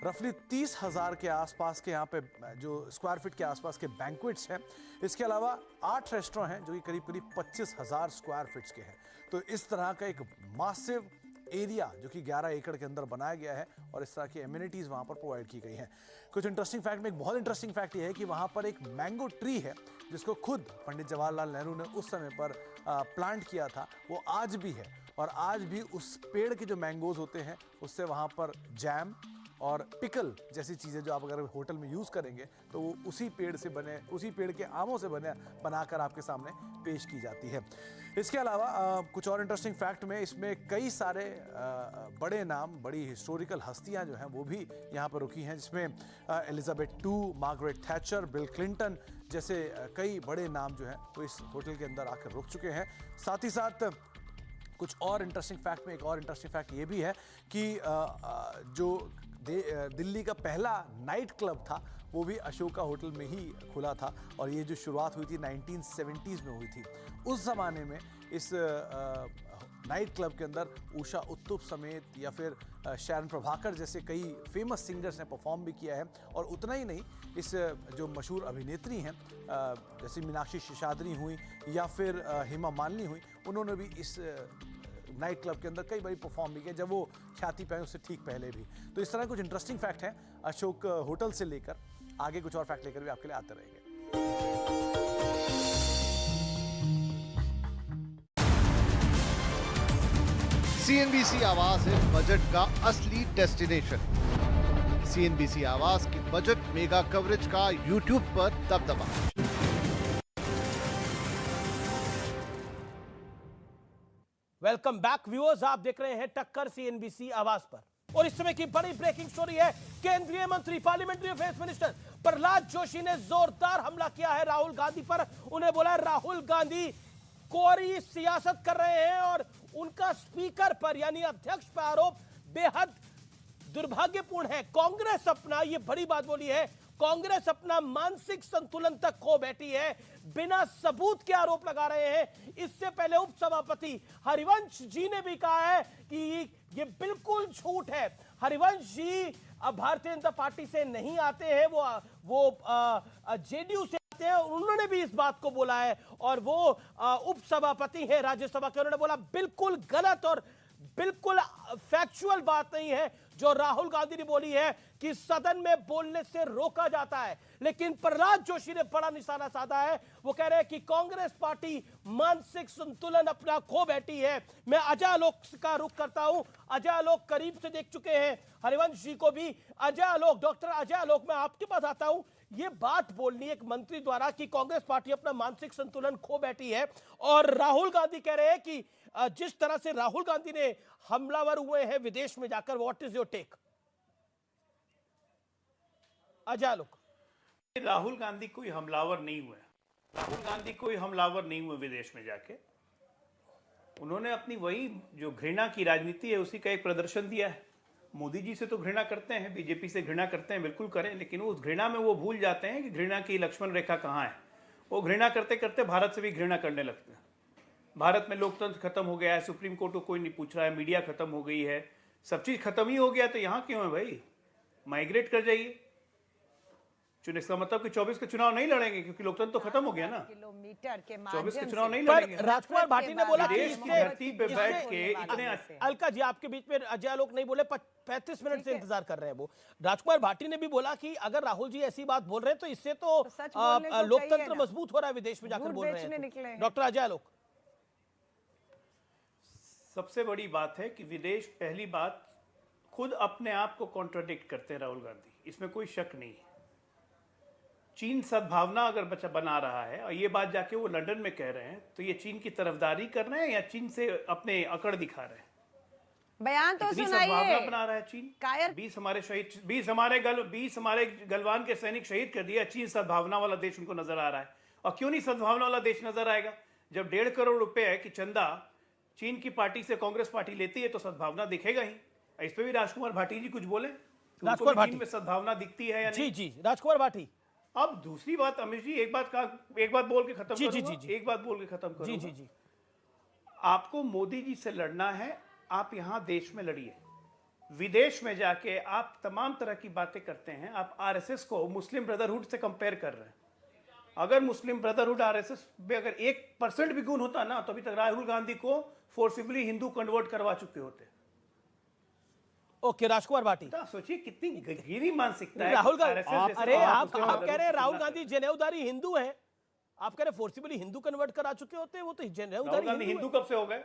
[SPEAKER 16] रफली 30,000 के आसपास के यहाँ पे जो स्क्वायर फीट के आसपास के बैंक्वेट्स हैं। इसके अलावा 8 रेस्टोरेंट हैं जो कि करीब करीब 25,000 स्क्वायर फीट्स के हैं। तो इस तरह का एक मासिव एरिया जो कि 11 एकड़ के अंदर बनाया गया है और इस तरह की एमिनिटीज़ वहाँ पर प्रोवाइड की गई हैं। कुछ इंटरेस्टिंग फैक्ट में एक बहुत इंटरेस्टिंग फैक्ट ये है कि वहाँ पर एक मैंगो ट्री है जिसको खुद पंडित जवाहरलाल नेहरू ने उस समय पर प्लांट किया था, वो आज भी है और आज भी उस पेड़ के जो मैंगोज होते हैं उससे वहाँ पर जैम और पिकल जैसी चीज़ें जो आप अगर होटल में यूज़ करेंगे तो वो उसी पेड़ से बने, उसी पेड़ के आमों से बनाकर आपके सामने पेश की जाती है। इसके अलावा कुछ और इंटरेस्टिंग फैक्ट में इसमें कई सारे बड़े नाम, बड़ी हिस्टोरिकल हस्तियां जो हैं वो भी यहाँ पर रुकी हैं, जिसमें Elizabeth two, Margaret Thatcher, bill Clinton जैसे कई बड़े नाम जो हैं वो इस होटल के अंदर आकर रुक चुके हैं। साथ ही साथ कुछ और इंटरेस्टिंग फैक्ट में एक और इंटरेस्टिंग फैक्ट ये भी है कि जो दिल्ली का पहला नाइट क्लब था वो भी अशोका होटल में ही खुला था और ये जो शुरुआत हुई थी 1970s में हुई थी। उस ज़माने में इस नाइट क्लब के अंदर उषा उत्तुप समेत या फिर शरण प्रभाकर जैसे कई फेमस सिंगर्स ने परफॉर्म भी किया है। और उतना ही नहीं, इस जो मशहूर अभिनेत्री हैं जैसे मीनाक्षी शेषाद्री हुई या फिर हेमा मालिनी हुई, उन्होंने भी इस नाइट क्लब के अंदर कई बार परफॉर्म भी किया जब वो ख्याति पाए उससे ठीक पहले भी। तो इस तरह कुछ इंटरेस्टिंग फैक्ट हैं अशोक होटल से लेकर, आगे कुछ और फैक्ट लेकर भी आपके लिए आते रहेंगे।
[SPEAKER 17] सीएनबीसी आवास है बजट का असली डेस्टिनेशन। सीएनबीसी आवास की बजट मेगा कवरेज का यूट्यूब पर दबदबा।
[SPEAKER 2] वेलकम बैक व्यूअर्स, आप देख रहे हैं टक्कर सीएनबीसी आवाज पर और इस समय की बड़ी ब्रेकिंग स्टोरी है। केंद्रीय मंत्री parliamentary affairs minister Prahlad Joshi ने जोरदार हमला किया है राहुल गांधी पर। उन्हें बोला राहुल गांधी कोरी सियासत कर रहे हैं और उनका स्पीकर पर यानी अध्यक्ष पर आरोप बेहद दुर्भाग्यपूर्ण है। कांग्रेस अपना, ये बड़ी बात बोली है, कांग्रेस अपना मानसिक संतुलन तक खो बैठी है, बिना सबूत के आरोप लगा रहे हैं। इससे पहले उपसभापति हरिवंश जी ने भी कहा है कि ये बिल्कुल झूठ है। हरिवंश जी भारतीय जनता पार्टी से नहीं आते हैं, वो जेडीयू से आते हैं। उन्होंने भी इस बात को बोला है और वो उपसभापति है राज्यसभा के। उन्होंने बोला बिल्कुल गलत और बिल्कुल फैक्चुअल बात नहीं है जो राहुल गांधी ने बोली है कि सदन में बोलने से रोका जाता है। लेकिन प्रहलाद जोशी ने बड़ा निशाना साधा है। वो कह रहे हैं कि कांग्रेस पार्टी मानसिक संतुलन अपना खो बैठी है। मैं अजय आलोक का रुख करता हूं। अजय आलोक करीब से देख चुके हैं हरिवंश जी को भी। अजय आलोक, डॉक्टर अजय आलोक, मैं आपके पास आता हूं। ये बात बोलनी एक मंत्री द्वारा कि कांग्रेस पार्टी अपना मानसिक संतुलन खो बैठी है और राहुल गांधी कह रहे हैं कि जिस तरह से राहुल गांधी ने हमलावर हुए हैं विदेश में जाकर, what is your take? Ajay Alok.
[SPEAKER 18] Rahul Gandhi कोई हमलावर नहीं हुए। राहुल गांधी कोई हमलावर नहीं हुए विदेश में जाके। उन्होंने अपनी वही जो घृणा की राजनीति है उसी का एक प्रदर्शन दिया है। मोदी जी से तो घृणा करते हैं, बीजेपी से घृणा करते हैं, बिल्कुल करें, लेकिन उस घृणा में वो भूल जाते हैं कि घृणा की लक्ष्मण रेखा कहाँ है। वो घृणा करते करते भारत से भी घृणा करने लगते हैं। भारत में लोकतंत्र खत्म हो गया है, सुप्रीम कोर्ट को कोई नहीं पूछ रहा है, मीडिया खत्म हो गई है, सब चीज खत्म ही हो गया, तो यहाँ क्यों है भाई? माइग्रेट कर जाइए। इसका मतलब कि 24 के चुनाव नहीं लड़ेंगे क्योंकि लोकतंत्र तो खत्म हो गया ना।
[SPEAKER 10] किलोमीटर के
[SPEAKER 18] 24 के चुनाव नहीं लड़ेंगे।
[SPEAKER 2] राजकुमार भाटी ने बोला कि
[SPEAKER 18] देश की धरती पे बैठ के इतने
[SPEAKER 2] अलका जी आपके बीच में अजय आलोक नहीं बोले, 35 मिनट से इंतजार कर रहे हैं वो। राजकुमार भाटी ने भी बोला कि अगर राहुल जी ऐसी बात बोल रहे हैं तो इससे तो लोकतंत्र मजबूत हो रहा है विदेश में जाकर बोल रहे हैं। डॉक्टर अजय आलोक।
[SPEAKER 18] सबसे बड़ी बात है कि विदेश, पहली बात, खुद अपने आप को कॉन्ट्राडिक्ट करते हैं राहुल गांधी, इसमें कोई शक नहीं है। चीन सद्भावना अगर बचा बना रहा है और ये बात जाके वो लंदन में कह रहे हैं तो ये चीन की तरफदारी कर रहे हैं या चीन से अपने अकड़ दिखा रहे हैं?
[SPEAKER 10] बयान तो सुनाइए।
[SPEAKER 18] सद्भावना बना रहा है चीन।
[SPEAKER 10] कायर
[SPEAKER 18] 20 हमारे शहीद, 20 हमारे गलवान के सैनिक शहीद कर दिया। चीन सद्भावना वाला देश उनको नजर आ रहा है। और क्यों नहीं सद्भावना वाला देश नजर आएगा? जब 1.5 करोड़ रुपए की चंदा चीन की पार्टी से कांग्रेस पार्टी लेती है तो सद्भावना दिखेगा ही। इस पे भी राजकुमार भाटी जी कुछ बोले।
[SPEAKER 2] राजकुमार भाटी
[SPEAKER 18] चीन में सद्भावना दिखती है या नहीं?
[SPEAKER 2] जी राजकुमार भाटी।
[SPEAKER 18] अब दूसरी बात अमित जी, एक बात बोल के खत्म करूंगा। एक बात बोल के खत्म करूंगा।
[SPEAKER 2] जी।
[SPEAKER 18] आपको मोदी जी से लड़ना है, आप यहां देश में लड़िए। विदेश में जाके आप तमाम तरह की बातें करते हैं। आप आरएसएस को मुस्लिम ब्रदरहुड से कंपेयर कर रहे हैं। अगर मुस्लिम ब्रदरहुड आरएसएस में अगर 1% भी गुण होता ना तो अभी तक राहुल गांधी को फोर्सिबली हिंदू कन्वर्ट करवा चुके होते।
[SPEAKER 2] ओके, राजकुमार भाटी,
[SPEAKER 18] सोचिए कितनी गहरी मानसिकता है।
[SPEAKER 2] राहुल गांधी, अरे आप कह रहे हैं राहुल गांधी जनेऊधारी हिंदू है, आप कह रहे हैं फोर्सिबली हिंदू कन्वर्ट करा चुके होते हैं, वो तो जनेऊधारी
[SPEAKER 18] हिंदू कब से हो गए?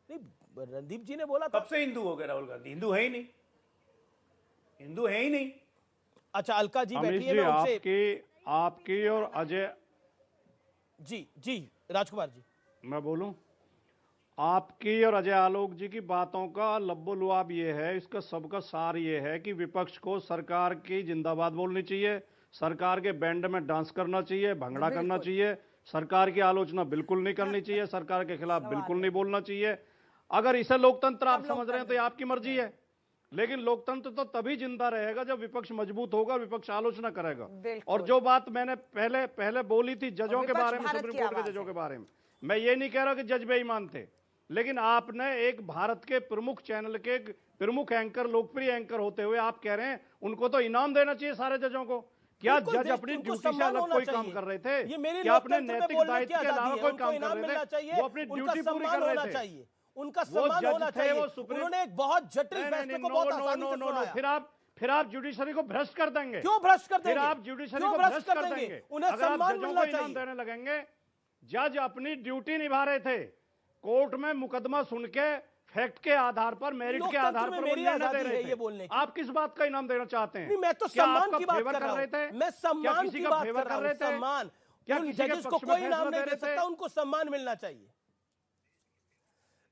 [SPEAKER 2] नहीं, रणदीप जी ने बोला था।
[SPEAKER 18] कब से हिंदू हो गए राहुल गांधी? हिंदू है ही नहीं, हिंदू है ही नहीं।
[SPEAKER 2] अच्छा, अलका जी बैठी है, मैं उनसे
[SPEAKER 13] आपकी और अजय
[SPEAKER 2] जी राजकुमार जी,
[SPEAKER 13] मैं बोलूं, आपकी और अजय आलोक जी की बातों का लब्बो-लुआब ये है, इसका सबका सार ये है कि विपक्ष को सरकार की जिंदाबाद बोलनी चाहिए, सरकार के बैंड में डांस करना चाहिए, भंगड़ा करना चाहिए, सरकार की आलोचना बिल्कुल नहीं करनी चाहिए, सरकार के खिलाफ बिल्कुल नहीं बोलना चाहिए। अगर इसे लोकतंत्र आप समझ रहे हैं तो ये आपकी मर्जी है, लेकिन लोकतंत्र तो तभी जिंदा रहेगा जब विपक्ष मजबूत होगा, विपक्ष आलोचना करेगा। और जो बात मैंने पहले बोली थी जजों के बारे में, सुप्रीम कोर्ट के जजों के बारे में, मैं ये नहीं कह रहा कि जज बेईमान थे, लेकिन आपने एक भारत के प्रमुख चैनल के प्रमुख एंकर, लोकप्रिय एंकर होते हुए आप कह रहे हैं उनको तो इनाम देना चाहिए सारे जजों को। क्या जज अपनी ड्यूटी से अलग कोई काम कर रहे थे? क्या अपने नैतिक दायित्व के अलावा कोई काम कर रहे थे? वो अपनी ड्यूटी पूरी कर रहे थे,
[SPEAKER 2] उनका सम्मान होना चाहिए। उन्होंने एक बहुत जटिल फैसले को बहुत आसानी से सुनाया।
[SPEAKER 13] फिर आप जुडिशरी को भ्रष्ट कर देंगे।
[SPEAKER 2] क्यों भ्रष्ट कर देंगे?
[SPEAKER 13] फिर आप जुडिशरी को भ्रष्ट कर देंगे।
[SPEAKER 2] उन्हें सम्मान मिलना चाहिए।
[SPEAKER 13] इनाम देने लगेंगे। जज अपनी ड्यूटी निभा रहे थे, कोर्ट में मुकदमा सुन के फैक्ट के आधार पर, मेरिट के आधार पर निर्णय दे रहे थे। आप किस बात का इनाम देना चाहते हैं?
[SPEAKER 2] मैं तो सम्मान की बात कर रहे थे। मैं सम्मान की बात कर रहा हूं। सम्मान, क्या जजेस को कोई इनाम नहीं दे सकता, उनको सम्मान मिलना चाहिए।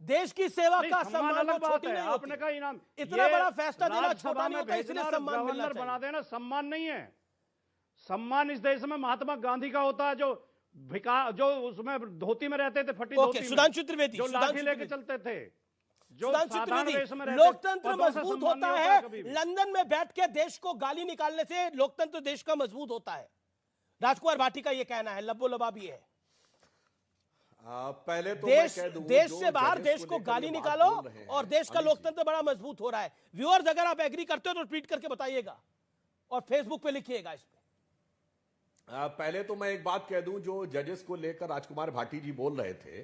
[SPEAKER 2] देश की सेवा का सम्मान
[SPEAKER 13] अलग बात है।
[SPEAKER 2] नहीं
[SPEAKER 13] आपने कहा इनाम,
[SPEAKER 2] इतना बड़ा फैसला देना छोटा नहीं होता, इसलिए सम्मान मिलना चाहिए।
[SPEAKER 13] बना देना सम्मान नहीं है। सम्मान इस देश में महात्मा गांधी का होता है, जो उसमें धोती में रहते थे, फटी धोती में,
[SPEAKER 2] सुधांशु त्रिवेदी,
[SPEAKER 13] जो लाठी लेके चलते थे, जो साधारण देश में रहते।
[SPEAKER 2] लोकतंत्र मजबूत होता है लंदन में बैठ के देश को गाली निकालने से। लोकतंत्र देश का मजबूत होता है। राजकुमार भाटी का ये कहना है, लब्बो लबाब ये है।
[SPEAKER 11] पहले तो
[SPEAKER 2] देश से बाहर देश को गाली निकालो और देश का लोकतंत्र बड़ा मजबूत हो रहा है। व्यूअर्स, अगर आप एग्री करते हो तो ट्वीट करके बताइएगा और फेसबुक पे लिखिएगा इस पे।
[SPEAKER 11] पहले तो मैं एक बात कह दूं, जो जजेस को लेकर राजकुमार भाटी जी बोल रहे थे,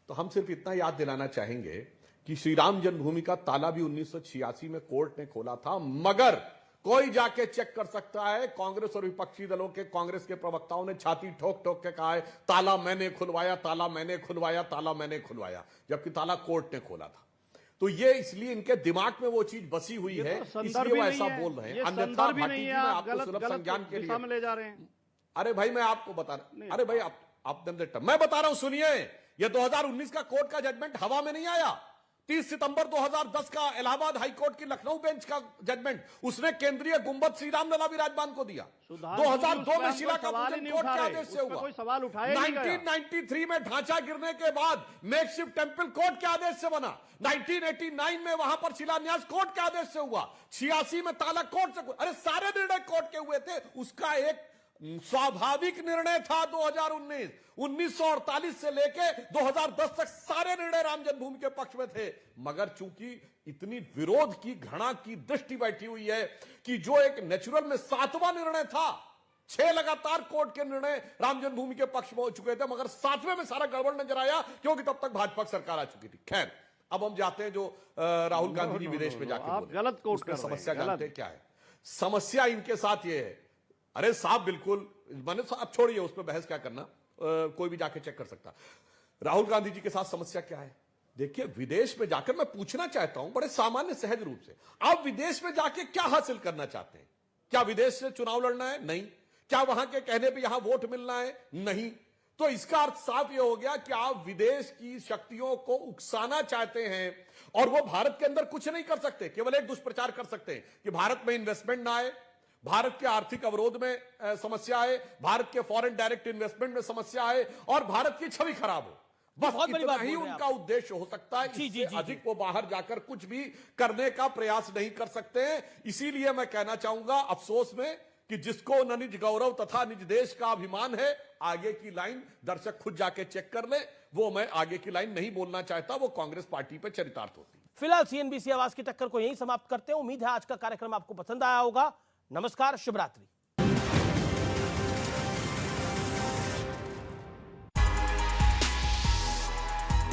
[SPEAKER 11] तो हम सिर्फ इतना याद दिलाना चाहेंगे कि श्री राम जन्मभूमि का ताला भी 1986 में कोर्ट ने खोला था, मगर कोई जाके चेक कर सकता है। कांग्रेस और विपक्षी दलों के, कांग्रेस के प्रवक्ताओं ने छाती ठोक ठोक के कहा है ताला मैंने खुलवाया, ताला मैंने खुलवाया, ताला मैंने खुलवाया, जबकि ताला कोर्ट ने खोला था। तो ये इसलिए इनके दिमाग में वो चीज बसी हुई है, इसलिए वो ऐसा बोल रहे हैं। अन्यथा भाटी जी, मैं आपको सुलभ संज्ञान के लिए
[SPEAKER 13] ले जा रहे हैं।
[SPEAKER 11] अरे भाई, मैं आपको बता रहा, अरे भाई आप मैं बता रहा हूं, सुनिए। ये 2019 का कोर्ट का जजमेंट हवा में नहीं आया। 30 सितंबर 2010 का इलाहाबाद हाई कोर्ट की लखनऊ बेंच का जजमेंट, उसने केंद्रीय गुंबद श्री राम लला विराजमान को दिया। 2002 में शिला का पूजन कोर्ट के आदेश से हुआ।
[SPEAKER 13] कोई सवाल उठाया
[SPEAKER 11] 1993 में ढांचा गिरने के बाद मेकशिफ्ट टेंपल कोर्ट के आदेश से बना। 1989 में वहां पर शिलान्यास कोर्ट के आदेश से हुआ। 86 में ताला कोर्ट से। अरे सारे निर्णय कोर्ट के हुए थे। उसका एक स्वाभाविक निर्णय था 2019। 1948 से लेके 2010 तक सारे निर्णय राम जन्मभूमि के पक्ष में थे, मगर चूंकि इतनी विरोध की, घृणा की दृष्टि बैठी हुई है कि जो एक नेचुरल में 7वां निर्णय था, 6 लगातार कोर्ट के निर्णय राम जन्मभूमि के पक्ष में हो चुके थे, मगर 7वें में सारा गड़बड़ नजर आया, क्योंकि तब तक भाजपा सरकार आ चुकी थी। खैर, अब हम जाते हैं जो राहुल गांधी जी विदेश में जाकर
[SPEAKER 13] आप गलत कोर्ट कर रहे हैं।
[SPEAKER 11] समस्या जानते हैं क्या है? समस्या इनके साथ ये है, अरे साहब बिल्कुल, मैंने अब छोड़िए उस पर बहस क्या करना, कोई भी जाके चेक कर सकता। राहुल गांधी जी के साथ समस्या क्या है? देखिए, विदेश में जाकर मैं पूछना चाहता हूं बड़े सामान्य सहज रूप से, आप विदेश में जाके क्या हासिल करना चाहते हैं? क्या विदेश से चुनाव लड़ना है? नहीं। क्या वहां के कहने पे यहां वोट मिलना है? नहीं। तो इसका अर्थ साफ यह हो गया कि आप विदेश की शक्तियों को उकसाना चाहते हैं, और वो भारत के अंदर कुछ नहीं कर सकते, केवल एक दुष्प्रचार कर सकते हैं कि भारत में इन्वेस्टमेंट ना आए, भारत के आर्थिक अवरोध में समस्या है, भारत के फॉरेन डायरेक्ट इन्वेस्टमेंट में समस्या है, और भारत की छवि खराब हो। बस इतना ही उनका उद्देश्य हो सकता है। इससे अधिक वो बाहर जाकर कुछ भी करने का प्रयास नहीं कर सकते हैं। इसीलिए मैं कहना चाहूंगा अफसोस में कि जिसको न निज गौरव तथा निज देश का अभिमान है, आगे की लाइन दर्शक खुद जाके चेक कर ले। वो मैं आगे की लाइन नहीं बोलना चाहता, वो कांग्रेस पार्टी पे चरितार्थ होती।
[SPEAKER 2] फिलहाल सीएनबीसी आवाज की टक्कर को यहीं समाप्त करते हैं। उम्मीद है आज का कार्यक्रम आपको पसंद आया होगा। नमस्कार, शुभ रात्रि।